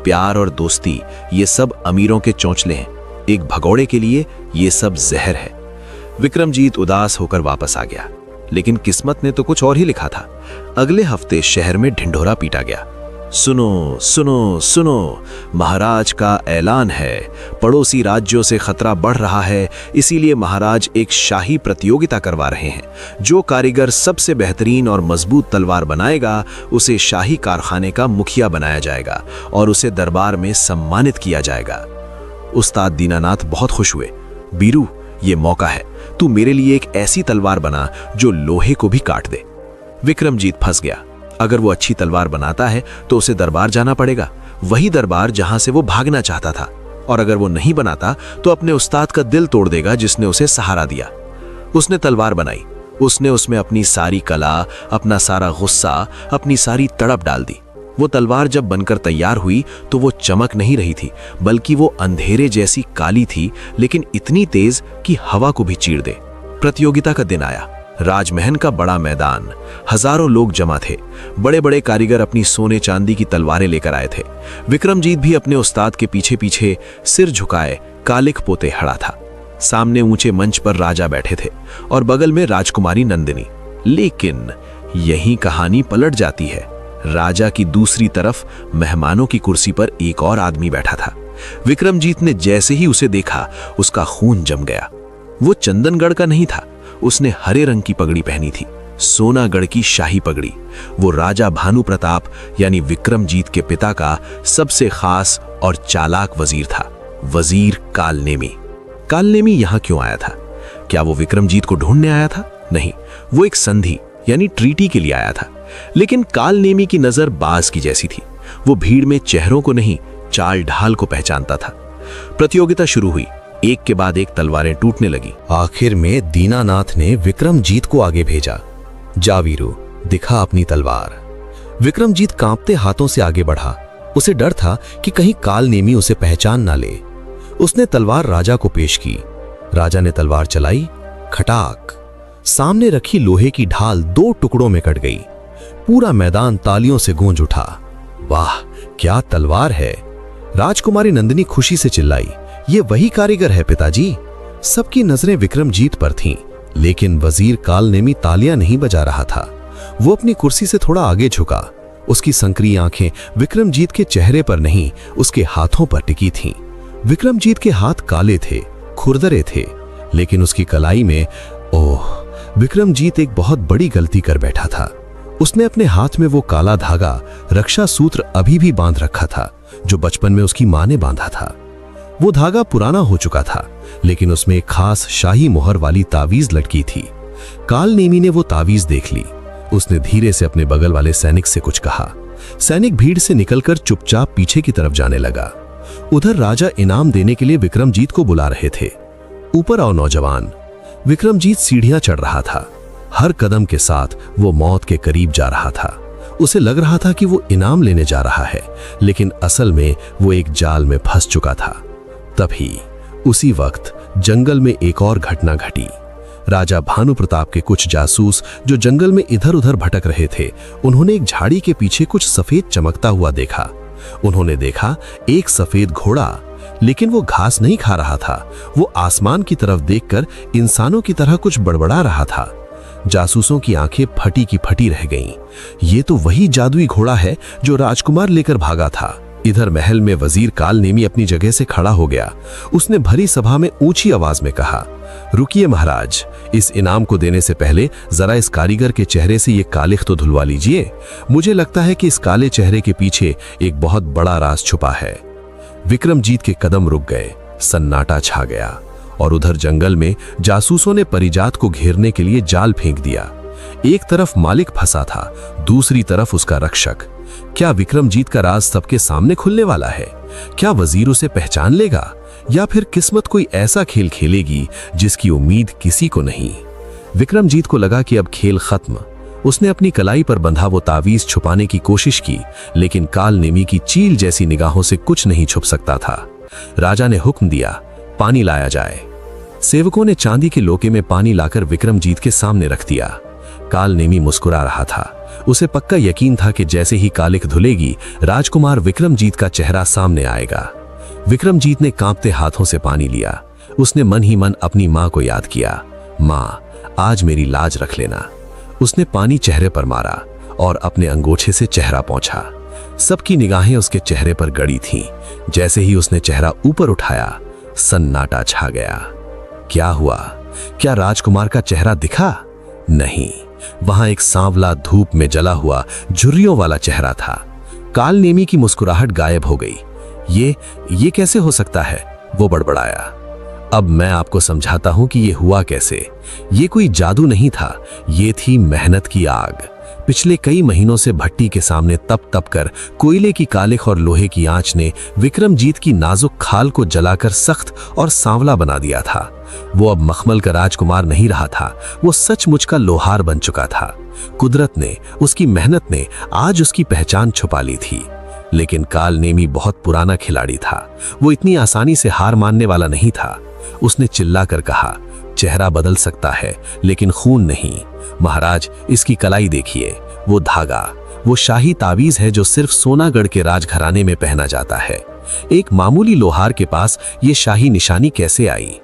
प्यार और दोस्ती ये सब अमीरों के चौंचले हैं, एक भगौड़े के लिए ये सब जहर है। विक्रमजीत उदास होकर वापस आ गया, लेकिन किस्मत ने तो कुछ और ही लिखा था। अगले हफ्ते शहर में ढिंढोरा पीटा गया। सुनो सुनो सुनो, महाराज का ऐलान है, पड़ोसी राज्यों से खतरा बढ़ रहा है, इसीलिए महाराज एक शाही प्रतियोगिता करवा रहे हैं। जो कारीगर सबसे बेहतरीन और मजबूत तलवार बनाएगा उसे शाही कारखाने का मुखिया बनाया जाएगा और उसे दरबार में सम्मानित किया जाएगा। उस्ताद दीनानाथ बहुत खुश हुए। बीरू, ये मौका है, तू मेरे लिए एक ऐसी तलवार बना जो लोहे को भी काट दे। विक्रमजीत फंस गया। अगर वो अच्छी तलवार बनाता है तो उसे दरबार जाना पड़ेगा, वही दरबार जहां से वो भागना चाहता था। और अगर वो नहीं बनाता तो अपने उस्ताद का दिल तोड़ देगा जिसने उसे सहारा दिया। उसने तलवार बनाई। उसने उसमें अपनी सारी कला, अपना सारा गुस्सा, अपनी सारी तड़प डाल दी। वो तलवार जब बनकर तैयार हुई तो वो चमक नहीं रही थी, बल्कि वो अंधेरे जैसी काली थी, लेकिन इतनी तेज कि हवा को भी चीर दे। प्रतियोगिता का दिन आया। राजमहल का बड़ा मैदान, हजारों लोग जमा थे। बड़े बड़े कारीगर अपनी सोने चांदी की तलवारें लेकर आए थे। विक्रमजीत भी अपने उस्ताद के पीछे पीछे सिर झुकाए कालिख पोते खड़ा था। सामने ऊंचे मंच पर राजा बैठे थे और बगल में राजकुमारी नंदिनी। लेकिन यही कहानी पलट जाती है। राजा की दूसरी तरफ मेहमानों की कुर्सी पर एक और आदमी बैठा था। विक्रमजीत ने जैसे ही उसे देखा उसका खून जम गया। वो चंदनगढ़ का नहीं था, उसने हरे रंग की पगड़ी पहनी थी, सोनागढ़ की शाही पगड़ी। वो राजा भानु प्रताप यानी विक्रमजीत के पिता का सबसे खास और चालाक वजीर था, वजीर कालनेमी। कालनेमी यहां क्यों आया था? क्या वो विक्रमजीत को ढूंढने आया था? नहीं, वो एक संधि यानी ट्रीटी के लिए आया था। लेकिन कालनेमी की नजर बाज की जैसी थी। वो भीड़ में चेहरों को नहीं, चाल ढाल को पहचानता था। प्रतियोगिता शुरू हुई। एक के बाद एक तलवारें टूटने लगी। आखिर में दीनानाथ ने विक्रमजीत को आगे भेजा। जा वीरू, दिखा अपनी तलवार। विक्रमजीत कांपते हाथों से आगे बढ़ा। उसे डर था कि कहीं कालनेमी उसे पहचान ना ले। उसने तलवार राजा को पेश की। राजा ने तलवार चलाई। खटाक, सामने रखी लोहे की ढाल दो टुकड़ों में कट गई। पूरा मैदान तालियों से गूंज उठा। वाह, क्या तलवार है! राजकुमारी नंदिनी खुशी से चिल्लाई, ये वही कारीगर है पिताजी। सबकी नजरें विक्रमजीत पर थीं, लेकिन वजीर कालनेमी तालियां नहीं बजा रहा था। वो अपनी कुर्सी से थोड़ा आगे झुका। उसकी संकरी आंखें विक्रमजीत के चेहरे पर नहीं, उसके हाथों पर टिकी थीं। विक्रमजीत के हाथ काले थे, खुरदरे थे, लेकिन उसकी कलाई में, ओह, विक्रमजीत एक बहुत बड़ी गलती कर बैठा था। उसने अपने हाथ में वो काला धागा, रक्षा सूत्र अभी भी बांध रखा था जो बचपन में उसकी मां ने बांधा था। वो धागा पुराना हो चुका था, लेकिन उसमें एक खास शाही मोहर वाली तावीज लटकी थी। कालनेमी ने वो तावीज देख ली। उसने धीरे से अपने बगल वाले सैनिक से कुछ कहा। सैनिक भीड़ से निकलकर चुपचाप पीछे की तरफ जाने लगा। उधर राजा इनाम देने के लिए विक्रमजीत को बुला रहे थे। ऊपर आओ नौजवान। विक्रमजीत सीढ़ियां चढ़ रहा था। हर कदम के साथ वो मौत के करीब जा रहा था। उसे लग रहा था कि वो इनाम लेने जा रहा है, लेकिन असल में वो एक जाल में फंस चुका था। तभी उसी वक्त जंगल में एक और घटना घटी। राजा भानु प्रताप के कुछ जासूस जो जंगल में इधर उधर भटक रहे थे, उन्होंने एक झाड़ी के पीछे कुछ सफेद चमकता हुआ देखा। उन्होंने देखा एक सफेद घोड़ा, लेकिन वो घास नहीं खा रहा था। वो आसमान की तरफ देखकर इंसानों की तरह कुछ बड़बड़ा रहा था। जासूसों की आंखें फटी की फटी रह गईं। ये तो वही जादुई घोड़ा है जो राजकुमार लेकर भागा था। इधर महल में वजीर काल नेमी अपनी जगह से खड़ा हो गया। उसने भरी सभा में ऊंची आवाज में कहा, रुकिए महाराज, इस इनाम को देने से पहले जरा इस कारीगर के चेहरे से ये कालिख तो धुलवा लीजिए। मुझे लगता है कि इस काले चेहरे के पीछे एक बहुत बड़ा राज छुपा है। विक्रमजीत के कदम रुक गए, सन्नाटा छा गया और उधर जंगल में जासूसों ने परिजात को घेरने के लिए जाल फेंक दिया। एक तरफ मालिक फंसा था, दूसरी तरफ उसका रक्षक। क्या विक्रमजीत का राज सबके सामने खुलने वाला है? क्या वजीर उसे पहचान लेगा या फिर किस्मत कोई ऐसा खेल खेलेगी जिसकी उम्मीद किसी को नहीं? विक्रमजीत को लगा कि अब खेल खत्म। उसने अपनी कलाई पर बंधा वो तावीज छुपाने की कोशिश की, लेकिन काल नेमी की चील जैसी निगाहों से कुछ नहीं छुप सकता था। राजा ने हुक्म दिया, पानी लाया जाए। सेवकों ने चांदी के लोके में पानी लाकर विक्रमजीत के सामने रख दिया। काल नेमी मुस्कुरा रहा था। उसे पक्का यकीन था कि जैसे ही कालिख धुलेगी, राजकुमार विक्रमजीत का चेहरा सामने आएगा। विक्रमजीत ने कांपते हाथों से पानी लिया। उसने मन ही मन अपनी मां को याद किया, मां, आज मेरी लाज रख लेना। उसने पानी चेहरे पर मारा और अपने अंगूठे से चेहरा पोंछा। सबकी निगाहें उसके चेहरे पर गड़ी थीं। जैसे ही उसने चेहरा ऊपर उठाया, सन्नाटा छा गया। क्या हुआ? क्या राजकुमार का चेहरा दिखा? नहीं, वहां एक सांवला धूप में जला हुआ झुर्रियों वाला चेहरा था। काल नेमी की मुस्कुराहट गायब हो गई। ये कैसे हो सकता है? वो बड़बड़ाया। अब मैं आपको समझाता हूं कि ये हुआ कैसे। ये कोई जादू नहीं था, ये थी मेहनत की आग। पिछले कई महीनों से भट्टी के सामने तप तप कर कोयले की कालिख और लोहे की आंच ने विक्रमजीत की नाजुक खाल को जलाकर सख्त और सांवला बना दिया था। वो अब मखमल का राजकुमार नहीं रहा था, वो सचमुच का लोहार बन चुका था। कुदरत ने, उसकी मेहनत ने आज उसकी पहचान छुपा ली थी। लेकिन काल नेमी बहुत पुराना खिलाड़ी था। वो इतनी आसानी से हार मानने वाला नहीं था। उसने चिल्लाकर कहा, चेहरा बदल सकता है लेकिन खून नहीं। महाराज, इसकी कलाई देखिए, वो धागा, वो शाही तावीज है जो सिर्फ सोनागढ़ के राजघराने में पहना जाता है। एक मामूली लोहार के पास ये शाही निशानी कैसे आई?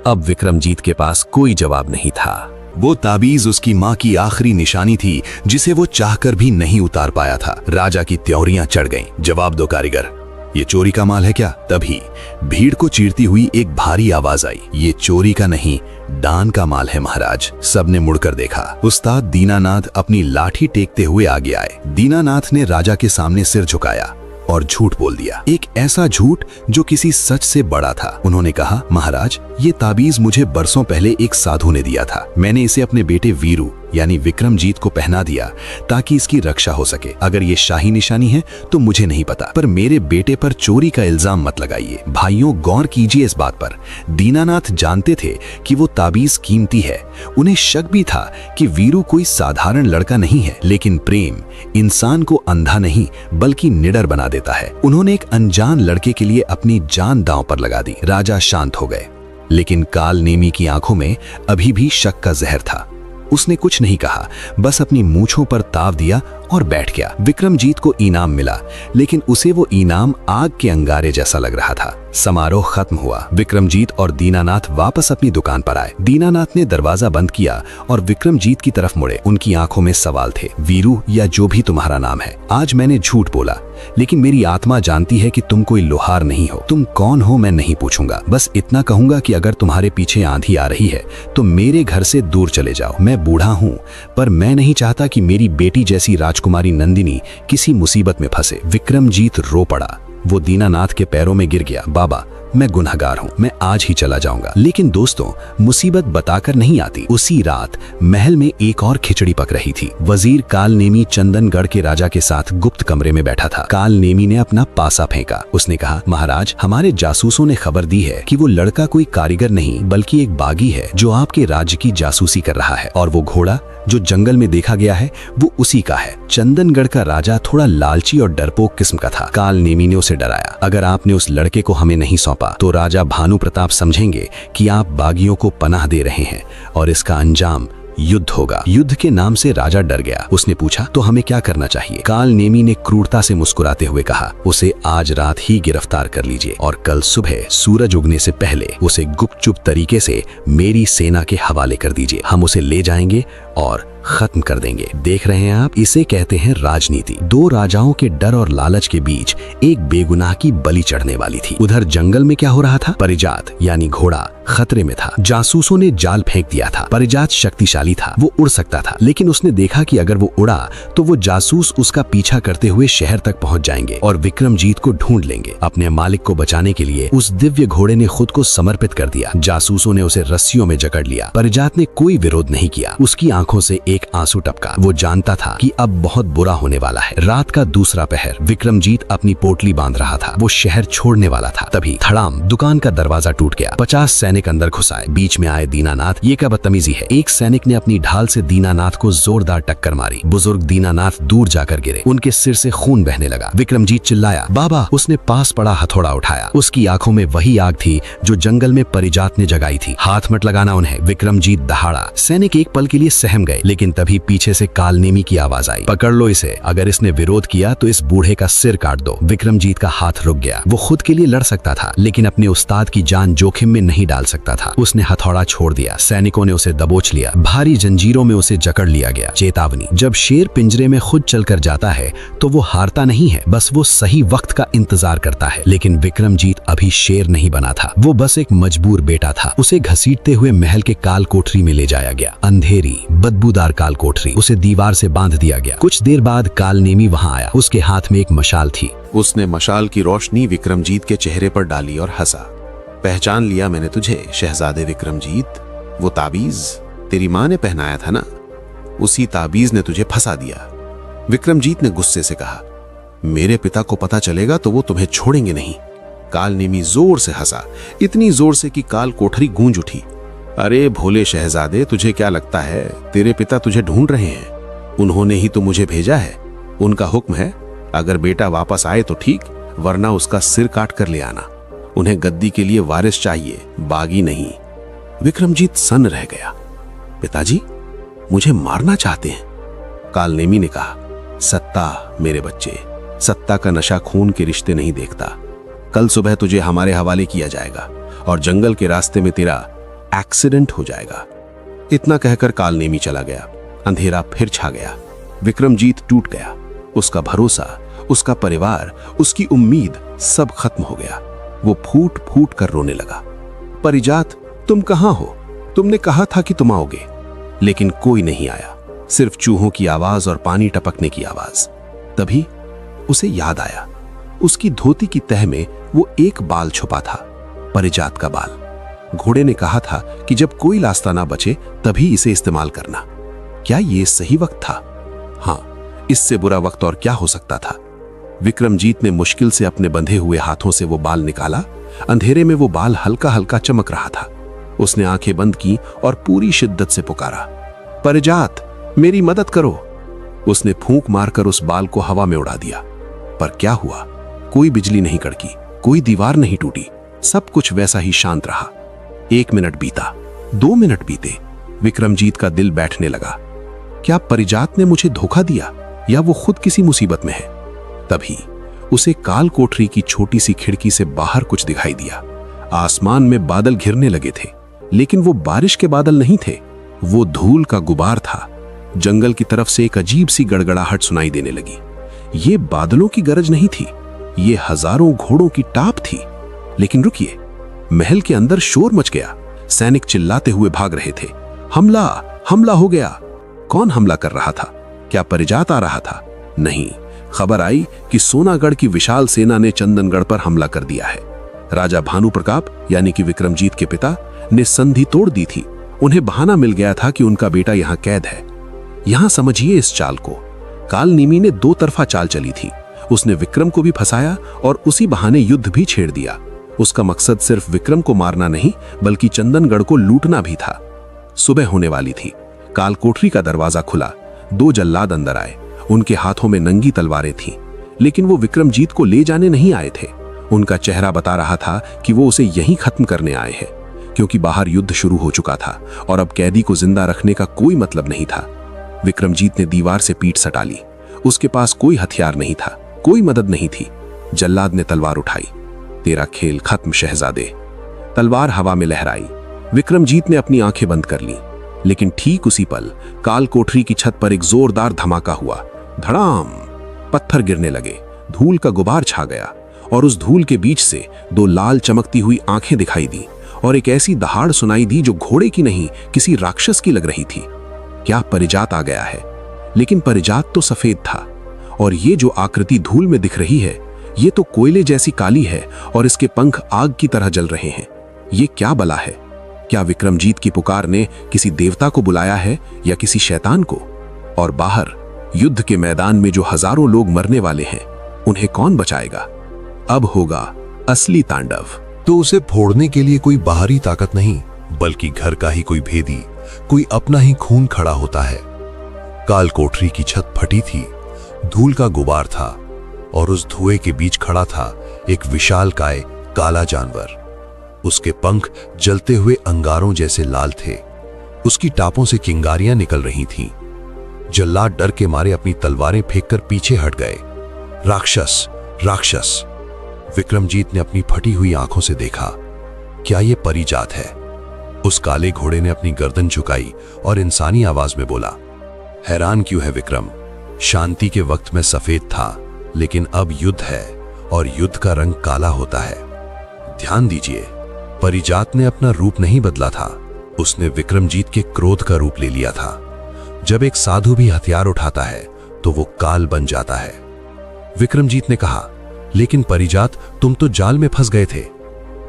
अब विक्रमजीत के पास कोई जवाब नहीं था। वो ताबीज उसकी मां की आखिरी निशानी थी, जिसे वो चाहकर भी नहीं उतार पाया था। राजा की त्योरियां चढ़ गईं। जवाब दो कारीगर, ये चोरी का माल है क्या? तभी भीड़ को चीरती हुई एक भारी आवाज आई, ये चोरी का नहीं, दान का माल है महाराज। सबने मुड़कर देखा। उस्ताद दीनानाथ अपनी लाठी टेकते हुए आगे आए। दीनानाथ ने राजा के सामने सिर झुकाया और झूठ बोल दिया, एक ऐसा झूठ जो किसी सच से बड़ा था। उन्होंने कहा, महाराज, ये ताबीज मुझे बरसों पहले एक साधु ने दिया था। मैंने इसे अपने बेटे वीरू यानी विक्रमजीत को पहना दिया ताकि इसकी रक्षा हो सके। अगर ये शाही निशानी है तो मुझे नहीं पता, पर मेरे बेटे पर चोरी का इल्जाम मत लगाइए। भाइयों, गौर कीजिए इस बात पर। दीनानाथ जानते थे कि वो ताबीज कीमती है। उन्हें शक भी था कि वीरू कोई साधारण लड़का नहीं है, लेकिन प्रेम इंसान को अंधा नहीं बल्कि निडर बना देता है। उन्होंने एक अनजान लड़के के लिए अपनी जान दांव पर लगा दी। राजा शांत हो गए, लेकिन काल नेमी की आंखों में अभी भी शक का जहर था। उसने कुछ नहीं कहा, बस अपनी मूंछों पर ताव दिया और बैठ गया। विक्रमजीत को इनाम मिला, लेकिन उसे वो इनाम आग के अंगारे जैसा लग रहा था। समारोह खत्म हुआ। विक्रमजीत और दीनानाथ वापस अपनी दुकान पर आए। दीनानाथ ने दरवाजा बंद किया और विक्रमजीत की तरफ मुड़े। उनकी आंखों में सवाल थे। वीरू, या जो भी तुम्हारा नाम है, आज मैंने झूठ बोला, लेकिन मेरी आत्मा जानती है कि तुम कोई लोहार नहीं हो। तुम कौन हो मैं नहीं पूछूंगा, बस इतना कहूंगा कि अगर तुम्हारे पीछे आंधी आ रही है तो मेरे घर से दूर चले जाओ। मैं बूढ़ा हूं, पर मैं नहीं चाहता कि मेरी बेटी जैसी राजकुमारी नंदिनी किसी मुसीबत में फंसे। विक्रमजीत रो पड़ा। वो दीनानाथ के पैरों में गिर गया। बाबा, मैं गुनहगार हूं, मैं आज ही चला जाऊंगा। लेकिन दोस्तों, मुसीबत बताकर नहीं आती। उसी रात महल में एक और खिचड़ी पक रही थी। वजीर काल नेमी चंदनगढ़ के राजा के साथ गुप्त कमरे में बैठा था। काल नेमी ने अपना पासा फेंका। उसने कहा, महाराज, हमारे जासूसों ने खबर दी है कि वो लड़का कोई कारीगर नहीं बल्कि एक बागी है जो आपके राज्य की जासूसी कर रहा है, और वो घोड़ा जो जंगल में देखा गया है वो उसी का है। चंदनगढ़ का राजा थोड़ा लालची और डरपोक किस्म का था। काल नेमी ने उसे डराया, अगर आपने उस लड़के को हमें नहीं सौंपा सौंपा तो राजा भानु प्रताप समझेंगे कि आप बागियों को पनाह दे रहे हैं और इसका अंजाम युद्ध होगा। युद्ध के नाम से राजा डर गया। उसने पूछा, तो हमें क्या करना चाहिए? काल नेमी ने क्रूरता से मुस्कुराते हुए कहा, उसे आज रात ही गिरफ्तार कर लीजिए और कल सुबह सूरज उगने से पहले उसे गुपचुप तरीके से मेरी सेना के हवाले कर दीजिए। हम उसे ले जाएंगे और खत्म कर देंगे। देख रहे हैं आप, इसे कहते हैं राजनीति। दो राजाओं के डर और लालच के बीच एक बेगुनाह की बलि चढ़ने वाली थी। उधर जंगल में क्या हो रहा था? परिजात यानी घोड़ा खतरे में था। जासूसों ने जाल फेंक दिया था। परिजात शक्तिशाली था, वो उड़ सकता था, लेकिन उसने देखा कि अगर वो उड़ा तो वो जासूस उसका पीछा करते हुए शहर तक पहुंच जाएंगे और विक्रमजीत को ढूंढ लेंगे। अपने मालिक को बचाने के लिए उस दिव्य घोड़े ने खुद को समर्पित कर दिया। जासूसों ने उसे रस्सियों में जकड़ लिया। परिजात ने कोई विरोध नहीं किया। उसकी आंखों से एक आंसू टपका। वो जानता था कि अब बहुत बुरा होने वाला है। रात का दूसरा पहर। विक्रमजीत अपनी पोटली बांध रहा था। वो शहर छोड़ने वाला था। तभी धड़ाम, दुकान का दरवाजा टूट गया। 50 सैनिक अंदर घुस आए। बीच में आए दीनानाथ। ये क्या बदतमीजी है? एक सैनिक ने अपनी ढाल से दीनानाथ को जोरदार टक्कर मारी। बुजुर्ग दीनानाथ दूर जाकर गिरे। उनके सिर से खून बहने लगा। विक्रमजीत चिल्लाया, बाबा! उसने पास पड़ा हथौड़ा उठाया। उसकी आंखों में वही आग थी जो जंगल में परिजात ने जगाई थी। हाथ मत लगाना उन्हें। विक्रमजीत दहाड़ा। सैनिक एक पल के लिए सहम गए, लेकिन तभी पीछे से कालनेमी की आवाज आई, पकड़ लो इसे। अगर इसने विरोध किया तो इस बूढ़े का सिर काट दो। विक्रमजीत का हाथ रुक गया। वो खुद के लिए लड़ सकता था, लेकिन अपने उस्ताद की जान जोखिम में नहीं डाल सकता था। उसने हथौड़ा छोड़ दिया। सैनिकों ने उसे दबोच लिया। भारी जंजीरों में उसे जकड़ लिया गया। चेतावनी, जब शेर पिंजरे में खुद चलकर जाता है तो वो हारता नहीं है, बस वो सही वक्त का इंतजार करता है। लेकिन विक्रमजीत अभी शेर नहीं बना था। वो बस एक मजबूर बेटा था। उसे घसीटते हुए महल के काल कोठरी में ले जाया गया। अंधेरी बदबूदार काल कोठरी। उसे दीवार से बांध दिया गया। कुछ देर बाद कालनेमी वहां आया। उसके हाथ में एक मशाल थी। उसने मशाल की रोशनी विक्रमजीत के चेहरे पर डाली और हंसा। पहचान लिया मैंने तुझे, शहजादे विक्रमजीत। वो ताबीज तेरी माँ ने पहनाया था ना, उसी ताबीज ने तुझे फंसा दिया। विक्रमजीत ने गुस्से से कहा, मेरे पिता को पता चलेगा तो वो तुम्हें छोड़ेंगे नहीं। कालनेमी जोर से हंसा, इतनी जोर से कि काल कोठरी गूंज उठी। अरे भोले शहजादे, तुझे क्या लगता है तेरे पिता तुझे ढूंढ रहे हैं? उन्होंने ही तो मुझे भेजा है। उनका हुक्म है, अगर बेटा वापस आए तो ठीक, वरना उसका सिर काट कर ले आना। उन्हें गद्दी के लिए वारिस चाहिए, बागी नहीं। विक्रमजीत सन्न रह गया। पिताजी मुझे मारना चाहते हैं? कालनेमी ने कहा, सत्ता मेरे बच्चे, सत्ता का नशा खून के रिश्ते नहीं देखता। कल सुबह तुझे हमारे हवाले किया जाएगा और जंगल के रास्ते में तेरा एक्सीडेंट हो जाएगा। इतना कहकर कालनेमी चला गया। अंधेरा फिर छा गया। विक्रमजीत टूट गया। उसका भरोसा, उसका परिवार, उसकी उम्मीद सब खत्म हो गया। वो फूट फूट कर रोने लगा। परिजात, तुम कहां हो? तुमने कहा था कि तुम आओगे, लेकिन कोई नहीं आया। सिर्फ चूहों की आवाज और पानी टपकने की आवाज। तभी उसे याद आया, उसकी धोती की तह में वो एक बाल छुपा था, परिजात का बाल। घोड़े ने कहा था कि जब कोई रास्ता ना बचे तभी इसे इस्तेमाल करना। क्या ये सही वक्त था? हाँ, इससे बुरा वक्त और क्या हो सकता था? विक्रमजीत ने मुश्किल से अपने बंधे हुए हाथों से वो बाल निकाला। अंधेरे में वो बाल हल्का हल्का चमक रहा था। उसने आंखें बंद की और पूरी शिद्दत से पुकारा, परिजात मेरी मदद करो। उसने फूंक मारकर उस बाल को हवा में उड़ा दिया। पर क्या हुआ? कोई बिजली नहीं कड़की, कोई दीवार नहीं टूटी। सब कुछ वैसा ही शांत रहा। 1 मिनट बीता, 2 मिनट बीते। विक्रमजीत का दिल बैठने लगा। क्या परिजात ने मुझे धोखा दिया या वो खुद किसी मुसीबत में है? तभी उसे काल कोठरी की छोटी सी खिड़की से बाहर कुछ दिखाई दिया। आसमान में बादल घिरने लगे थे, लेकिन वो बारिश के बादल नहीं थे, वो धूल का गुबार था। जंगल की तरफ से एक अजीब सी गड़गड़ाहट सुनाई देने लगी। ये बादलों की गरज नहीं थी, ये हजारों घोड़ों की टाप थी। लेकिन रुकिए, महल के अंदर शोर मच गया। सैनिक चिल्लाते हुए भाग रहे थे। हमला, हमला हो गया। कौन हमला कर रहा था? क्या परिजात आ रहा था? नहीं, खबर आई कि सोनागढ़ की विशाल सेना ने चंदनगढ़ पर हमला कर दिया है। राजा भानु प्रताप यानी कि विक्रमजीत के पिता ने संधि तोड़ दी थी। उन्हें बहाना मिल गया था कि उनका बेटा यहां कैद है। यहां समझिए इस चाल को। कालनेमी ने 2 तरफा चाल चली थी। उसने विक्रम को भी फंसाया और उसी बहाने युद्ध भी छेड़ दिया। उसका मकसद सिर्फ विक्रम को मारना नहीं, बल्कि चंदनगढ़ को लूटना भी था। सुबह होने वाली थी। काल कोठरी का दरवाजा खुला। 2 जल्लाद अंदर आए। उनके हाथों में नंगी तलवारें थीं, लेकिन वो विक्रमजीत को ले जाने नहीं आए थे। उनका चेहरा बता रहा था कि वो उसे यहीं खत्म करने आए हैं, क्योंकि बाहर युद्ध शुरू हो चुका था और अब कैदी को जिंदा रखने का कोई मतलब नहीं था। विक्रमजीत ने दीवार से पीठ सटा ली। उसके पास कोई हथियार नहीं था, कोई मदद नहीं थी। जल्लाद ने तलवार उठाई। तेरा खेल खत्म शहजादे। तलवार हवा में लहराई। विक्रमजीत ने अपनी आंखें बंद कर ली, लेकिन ठीक उसी पल काल कोठरी की छत पर एक जोरदार धमाका हुआ। धड़ाम! पत्थर गिरने लगे, धूल का गुबार छा गया और उस धूल के बीच से दो लाल चमकती हुई आंखें दिखाई दी और एक ऐसी दहाड़ सुनाई दी जो घोड़े की नहीं, किसी राक्षस की लग रही थी। क्या परिजात आ गया है? लेकिन परिजात तो सफेद था और ये जो आकृति धूल में दिख रही है, ये तो कोयले जैसी काली है और इसके पंख आग की तरह जल रहे हैं। ये क्या बला है? क्या विक्रमजीत की पुकार ने किसी देवता को बुलाया है या किसी शैतान को? और बाहर युद्ध के मैदान में जो हजारों लोग मरने वाले हैं, उन्हें कौन बचाएगा? अब होगा असली तांडव। तो उसे फोड़ने के लिए कोई बाहरी ताकत नहीं, बल्कि घर का ही कोई भेदी, कोई अपना ही खून खड़ा होता है। काल कोठरी की छत फटी थी, धूल का गुबार था और उस धुएं के बीच खड़ा था एक विशालकाय काला जानवर। उसके पंख जलते हुए अंगारों जैसे लाल थे। उसकी टापों से चिंगारियां निकल रही थीं। जल्लाद डर के मारे अपनी तलवारें फेंककर पीछे हट गए। राक्षस, राक्षस! विक्रमजीत ने अपनी फटी हुई आंखों से देखा। क्या ये परिजात है? उस काले घोड़े ने अपनी गर्दन झुकाई और इंसानी आवाज में बोला, हैरान क्यों है विक्रम? शांति के वक्त में सफेद था, लेकिन अब युद्ध है और युद्ध का रंग काला होता है। ध्यान दीजिए, परिजात ने अपना रूप नहीं बदला था, उसने विक्रमजीत के क्रोध का रूप ले लिया था। जब एक साधु भी हथियार उठाता है तो वो काल बन जाता है। विक्रमजीत ने कहा, लेकिन परिजात, तुम तो जाल में फंस गए थे।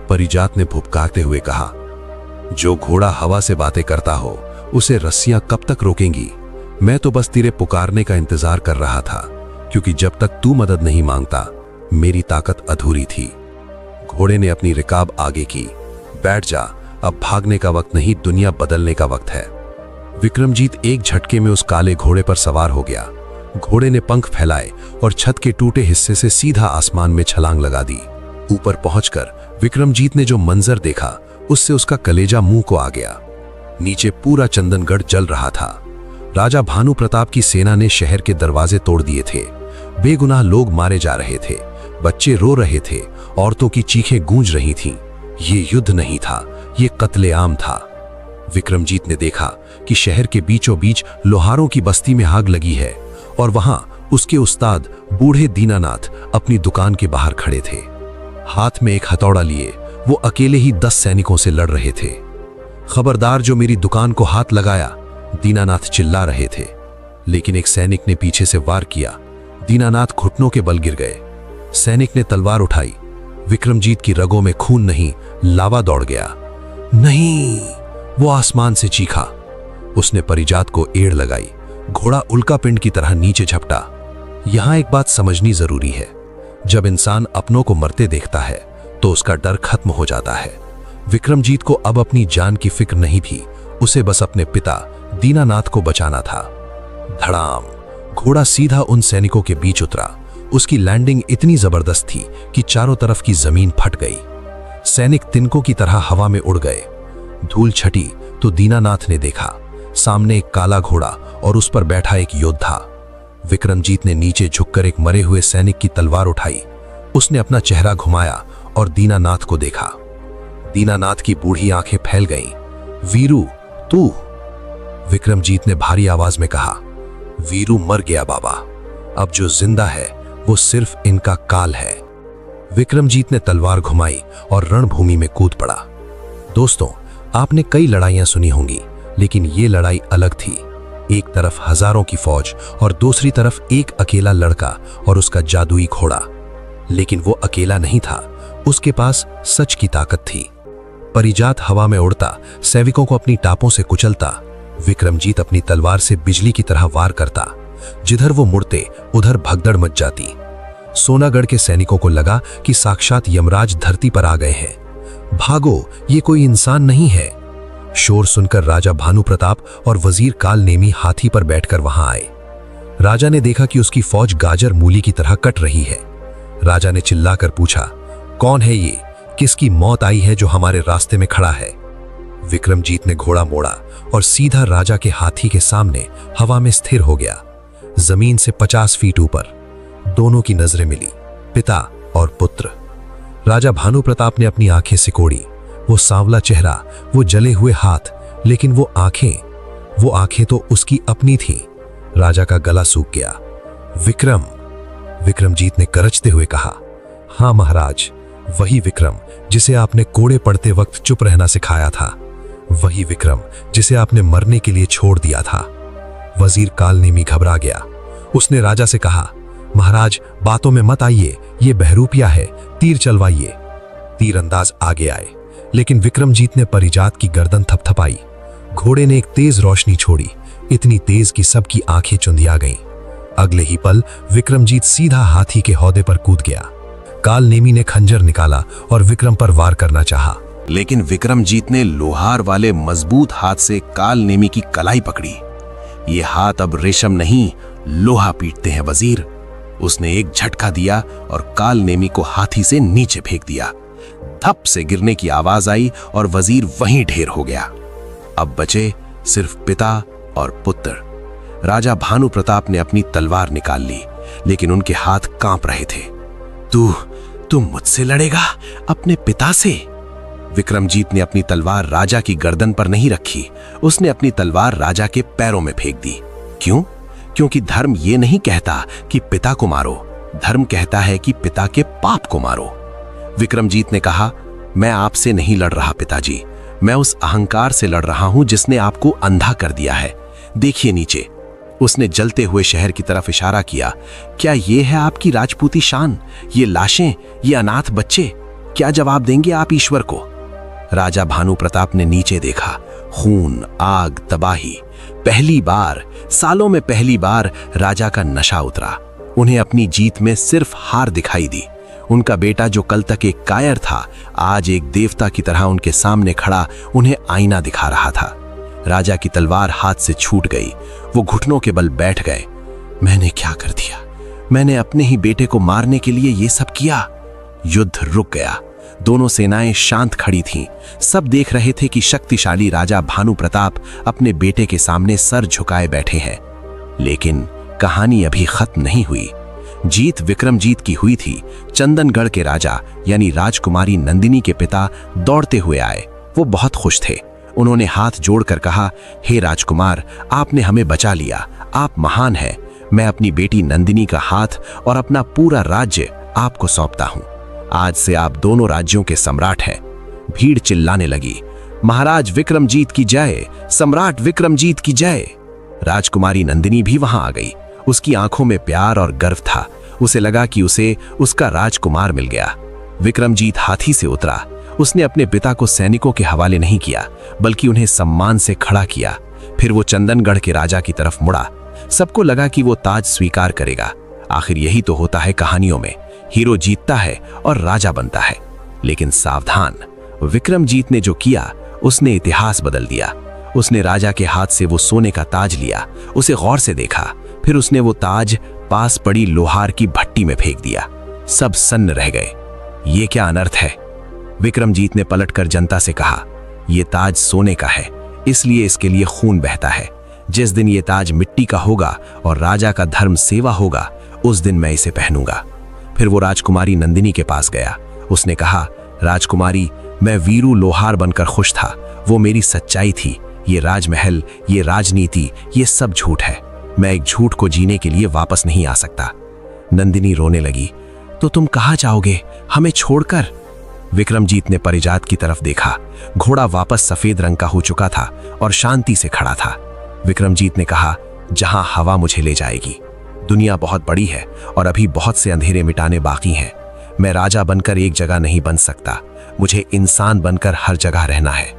परिजात ने फुफकारते हुए कहा, जो घोड़ा हवा से बातें करता हो उसे रस्सियां कब तक रोकेंगी? मैं तो बस तेरे पुकारने का इंतजार कर रहा था, क्योंकि जब तक तू मदद नहीं मांगता मेरी ताकत अधूरी थी। घोड़े ने अपनी रिकाब आगे की। बैठ जा, अब भागने का वक्त नहीं, दुनिया बदलने का वक्त है। विक्रमजीत एक झटके में उस काले घोड़े पर सवार हो गया। घोड़े ने पंख फैलाए और छत के टूटे हिस्से से सीधा आसमान में छलांग लगा दी। ऊपर पहुंचकर विक्रमजीत ने जो मंजर देखा, उससे उसका कलेजा मुंह को आ गया। नीचे पूरा चंदनगढ़ जल रहा था। राजा भानु प्रताप की सेना ने शहर के दरवाजे तोड़ दिए थे। बेगुनाह लोग मारे जा रहे थे, बच्चे रो रहे थे, औरतों की चीखें गूंज रही थीं। ये युद्ध नहीं था, ये कत्लेआम था। विक्रमजीत ने देखा कि शहर के बीचों बीच लोहारों की बस्ती में आग लगी है और वहां उसके उस्ताद बूढ़े दीनानाथ अपनी दुकान के बाहर खड़े थे। हाथ में एक हथौड़ा लिए वो अकेले ही 10 सैनिकों से लड़ रहे थे। खबरदार जो मेरी दुकान को हाथ लगाया, दीनानाथ चिल्ला रहे थे। लेकिन एक सैनिक ने पीछे से वार किया। दीनानाथ घुटनों के बल गिर गए। सैनिक ने तलवार उठाई। विक्रमजीत की रगों में खून नहीं, लावा दौड़ गया। नहीं! वो आसमान से चीखा। उसने परिजात को एड़ लगाई। घोड़ा उल्का पिंड की तरह नीचे झपटा। यहां एक बात समझनी जरूरी है, जब इंसान अपनों को मरते देखता है तो उसका डर खत्म हो जाता है। विक्रमजीत को अब अपनी जान की फिक्र नहीं थी, उसे बस अपने पिता दीनानाथ को बचाना था। धड़ाम! घोड़ा सीधा उन सैनिकों के बीच उतरा। उसकी लैंडिंग इतनी जबरदस्त थी कि चारों तरफ की जमीन फट गई। सैनिक तिनकों की तरह हवा में उड़ गए। धूल छटी तो दीनानाथ ने देखा, सामने एक काला घोड़ा और उस पर बैठा एक योद्धा। विक्रमजीत ने नीचे झुककर एक मरे हुए सैनिक की तलवार उठाई। उसने अपना चेहरा घुमाया और दीनानाथ को देखा। दीनानाथ की बूढ़ी आंखें फैल गईं। वीरू, तू? विक्रमजीत ने भारी आवाज में कहा, वीरू मर गया बाबा, अब जो जिंदा है वो सिर्फ इनका काल है। विक्रमजीत ने तलवार घुमाई और रणभूमि में कूद पड़ा। दोस्तों, आपने कई लड़ाइयां सुनी होंगी, लेकिन ये लड़ाई अलग थी। एक तरफ हजारों की फौज और दूसरी तरफ एक अकेला लड़का और उसका जादुई घोड़ा। लेकिन वो अकेला नहीं था, उसके पास सच की ताकत थी। परिजात हवा में उड़ता, सैनिकों को अपनी टापों से कुचलता। विक्रमजीत अपनी तलवार से बिजली की तरह वार करता। जिधर वो मुड़ते उधर भगदड़ मच जाती। सोनागढ़ के सैनिकों को लगा कि साक्षात यमराज धरती पर आ गए हैं। भागो, ये कोई इंसान नहीं है। शोर सुनकर राजा भानु प्रताप और वजीर काल नेमी हाथी पर बैठकर वहां आए। राजा ने देखा कि उसकी फौज गाजर मूली की तरह कट रही है। राजा ने चिल्लाकर पूछा, कौन है ये? किसकी मौत आई है जो हमारे रास्ते में खड़ा है? विक्रमजीत ने घोड़ा मोड़ा और सीधा राजा के हाथी के सामने हवा में स्थिर हो गया। जमीन से 50 फीट ऊपर दोनों की नजरें मिली, पिता और पुत्र। राजा भानु प्रताप ने अपनी आंखें सिकोड़ी। वो सांवला चेहरा, वो जले हुए हाथ, लेकिन वो आंखें तो उसकी अपनी थी। राजा का गला सूख गया। विक्रम, विक्रमजीत ने करचते हुए कहा। हाँ महाराज, वही विक्रम जिसे आपने कोड़े पड़ते वक्त चुप रहना सिखाया था, वही विक्रम जिसे आपने मरने के लिए छोड़ दिया था। वजीर कालनेमी घबरा गया। उसने राजा से कहा, महाराज बातों में मत आइए, ये बहरूपिया है, तीर चलवाइए। तीरंदाज आगे आए, लेकिन विक्रमजीत ने परिजात की गर्दन थपथपाई। घोड़े ने एक तेज रोशनी छोड़ी, इतनी तेज कि सबकी आंखें चुंधिया गईं। अगले ही पल विक्रमजीत सीधा हाथी के हौदे पर कूद गया। कालनेमी ने खंजर निकाला और विक्रम पर वार करना चाहा, लेकिन विक्रमजीत ने लोहार वाले मजबूत हाथ से कालनेमी की कलाई पकड़ी। ये हाथ अब रेशम नहीं, लोहा पीटते हैं वजीर। उसने एक झटका दिया और कालनेमी को हाथी से नीचे फेंक दिया। धप से गिरने की आवाज आई और वजीर वहीं ढेर हो गया। अब बचे सिर्फ पिता और पुत्र। राजा भानु प्रताप ने अपनी तलवार निकाल ली, लेकिन उनके हाथ कांप रहे थे। तू मुझसे लड़ेगा, अपने पिता से? विक्रमजीत ने अपनी तलवार राजा की गर्दन पर नहीं रखी, उसने अपनी तलवार राजा के पैरों में फेंक दी। क्यों? क्योंकि धर्म ये नहीं कहता कि पिता को मारो, धर्म कहता है कि पिता के पाप को मारो। विक्रमजीत ने कहा, मैं आपसे नहीं लड़ रहा पिताजी, मैं उस अहंकार से लड़ रहा हूं जिसने आपको अंधा कर दिया है। देखिए नीचे। उसने जलते हुए शहर की तरफ इशारा किया। क्या ये है आपकी राजपूती शान? ये लाशें, ये अनाथ बच्चे, क्या जवाब देंगे आप ईश्वर को? राजा भानु प्रताप ने नीचे देखा। खून, आग, तबाही। पहली बार, सालों में पहली बार राजा का नशा उतरा। उन्हें अपनी जीत में सिर्फ हार दिखाई दी। उनका बेटा जो कल तक एक कायर था, आज एक देवता की तरह उनके सामने खड़ा उन्हें आईना दिखा रहा था। राजा की तलवार हाथ से छूट गई। वो घुटनों के बल बैठ गए। मैंने क्या कर दिया? मैंने अपने ही बेटे को मारने के लिए ये सब किया। युद्ध रुक गया। दोनों सेनाएं शांत खड़ी थीं। सब देख रहे थे कि शक्तिशाली राजा भानु प्रताप अपने बेटे के सामने सर झुकाए बैठे हैं। लेकिन कहानी अभी खत्म नहीं हुई। जीत विक्रमजीत की हुई थी। चंदनगढ़ के राजा यानी राजकुमारी नंदिनी के पिता दौड़ते हुए आए। वो बहुत खुश थे। उन्होंने हाथ जोड़कर कहा, हे राजकुमार, आपने हमें बचा लिया, आप महान हैं। मैं अपनी बेटी नंदिनी का हाथ और अपना पूरा राज्य आपको सौंपता हूं। आज से आप दोनों राज्यों के सम्राट हैं। भीड़ चिल्लाने लगी, महाराज विक्रमजीत की जय, सम्राट विक्रमजीत की जय। राजकुमारी नंदिनी भी वहां आ गई। उसकी आंखों में प्यार और गर्व था। उसे लगा कि उसे उसका राजकुमार मिल गया। विक्रमजीत हाथी से उतरा। उसने अपने पिता को सैनिकों के हवाले नहीं किया, बल्कि उन्हें सम्मान से खड़ा किया। फिर वो चंदनगढ़ के राजा की तरफ मुड़ा। सबको लगा कि वो ताज स्वीकार करेगा। आखिर यही तो होता है कहानियों में, हीरो जीतता है और राजा बनता है। लेकिन सावधान, विक्रमजीत ने जो किया उसने इतिहास बदल दिया। उसने राजा के हाथ से वो सोने का ताज लिया, उसे गौर से देखा, फिर उसने वो ताज पास पड़ी लोहार की भट्टी में फेंक दिया। सब सन्न रह गए। ये क्या अनर्थ है? विक्रमजीत ने पलटकर जनता से कहा, ये ताज सोने का है, इसलिए इसके लिए खून बहता है। जिस दिन ये ताज मिट्टी का होगा और राजा का धर्म सेवा होगा, उस दिन मैं इसे पहनूंगा। फिर वो राजकुमारी नंदिनी के पास गया। उसने कहा, राजकुमारी, मैं वीरू लोहार बनकर खुश था, वो मेरी सच्चाई थी। ये राजमहल, ये राजनीति, ये सब झूठ है। मैं एक झूठ को जीने के लिए वापस नहीं आ सकता। नंदिनी रोने लगी। तो तुम कहाँ जाओगे हमें छोड़कर? विक्रमजीत ने परिजात की तरफ देखा। घोड़ा वापस सफेद रंग का हो चुका था और शांति से खड़ा था। विक्रमजीत ने कहा, जहां हवा मुझे ले जाएगी। दुनिया बहुत बड़ी है और अभी बहुत से अंधेरे मिटाने बाकी हैं। मैं राजा बनकर एक जगह नहीं बन सकता, मुझे इंसान बनकर हर जगह रहना है।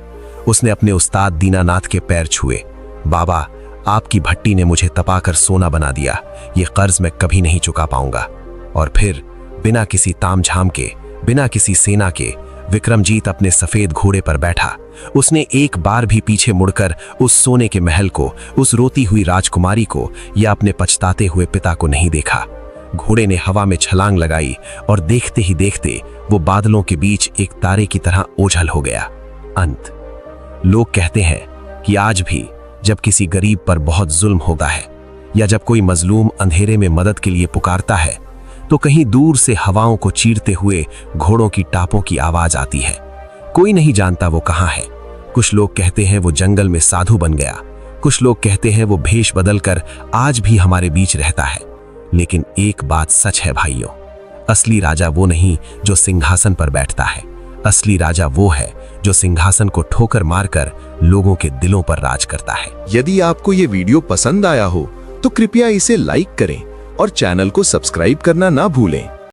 उसने अपने उस्ताद दीनानाथ के पैर छुए। बाबा, आपकी भट्टी ने मुझे तपाकर सोना बना दिया, ये कर्ज मैं कभी नहीं चुका पाऊंगा। और फिर बिना किसी तामझाम के, बिना किसी सेना के, विक्रमजीत अपने सफेद घोड़े पर बैठा। उसने एक बार भी पीछे मुड़कर उस सोने के महल को, उस रोती हुई राजकुमारी को या अपने पछताते हुए पिता को नहीं देखा। घोड़े ने हवा में छलांग लगाई और देखते ही देखते वो बादलों के बीच एक तारे की तरह ओझल हो गया। अंत। लोग कहते हैं कि आज भी जब किसी गरीब पर बहुत जुल्म होता है या जब कोई मजलूम अंधेरे में मदद के लिए पुकारता है तो कहीं दूर से हवाओं को चीरते हुए घोड़ों की टापों की आवाज आती है। कोई नहीं जानता वो कहाँ है। कुछ लोग कहते हैं वो जंगल में साधु बन गया, कुछ लोग कहते हैं वो भेष बदलकर आज भी हमारे बीच रहता है। लेकिन एक बात सच है भाइयों, असली राजा वो नहीं जो सिंहासन पर बैठता है, असली राजा वो है जो सिंहासन को ठोकर मारकर लोगों के दिलों पर राज करता है। यदि आपको ये वीडियो पसंद आया हो तो कृपया इसे लाइक करें और चैनल को सब्सक्राइब करना ना भूलें।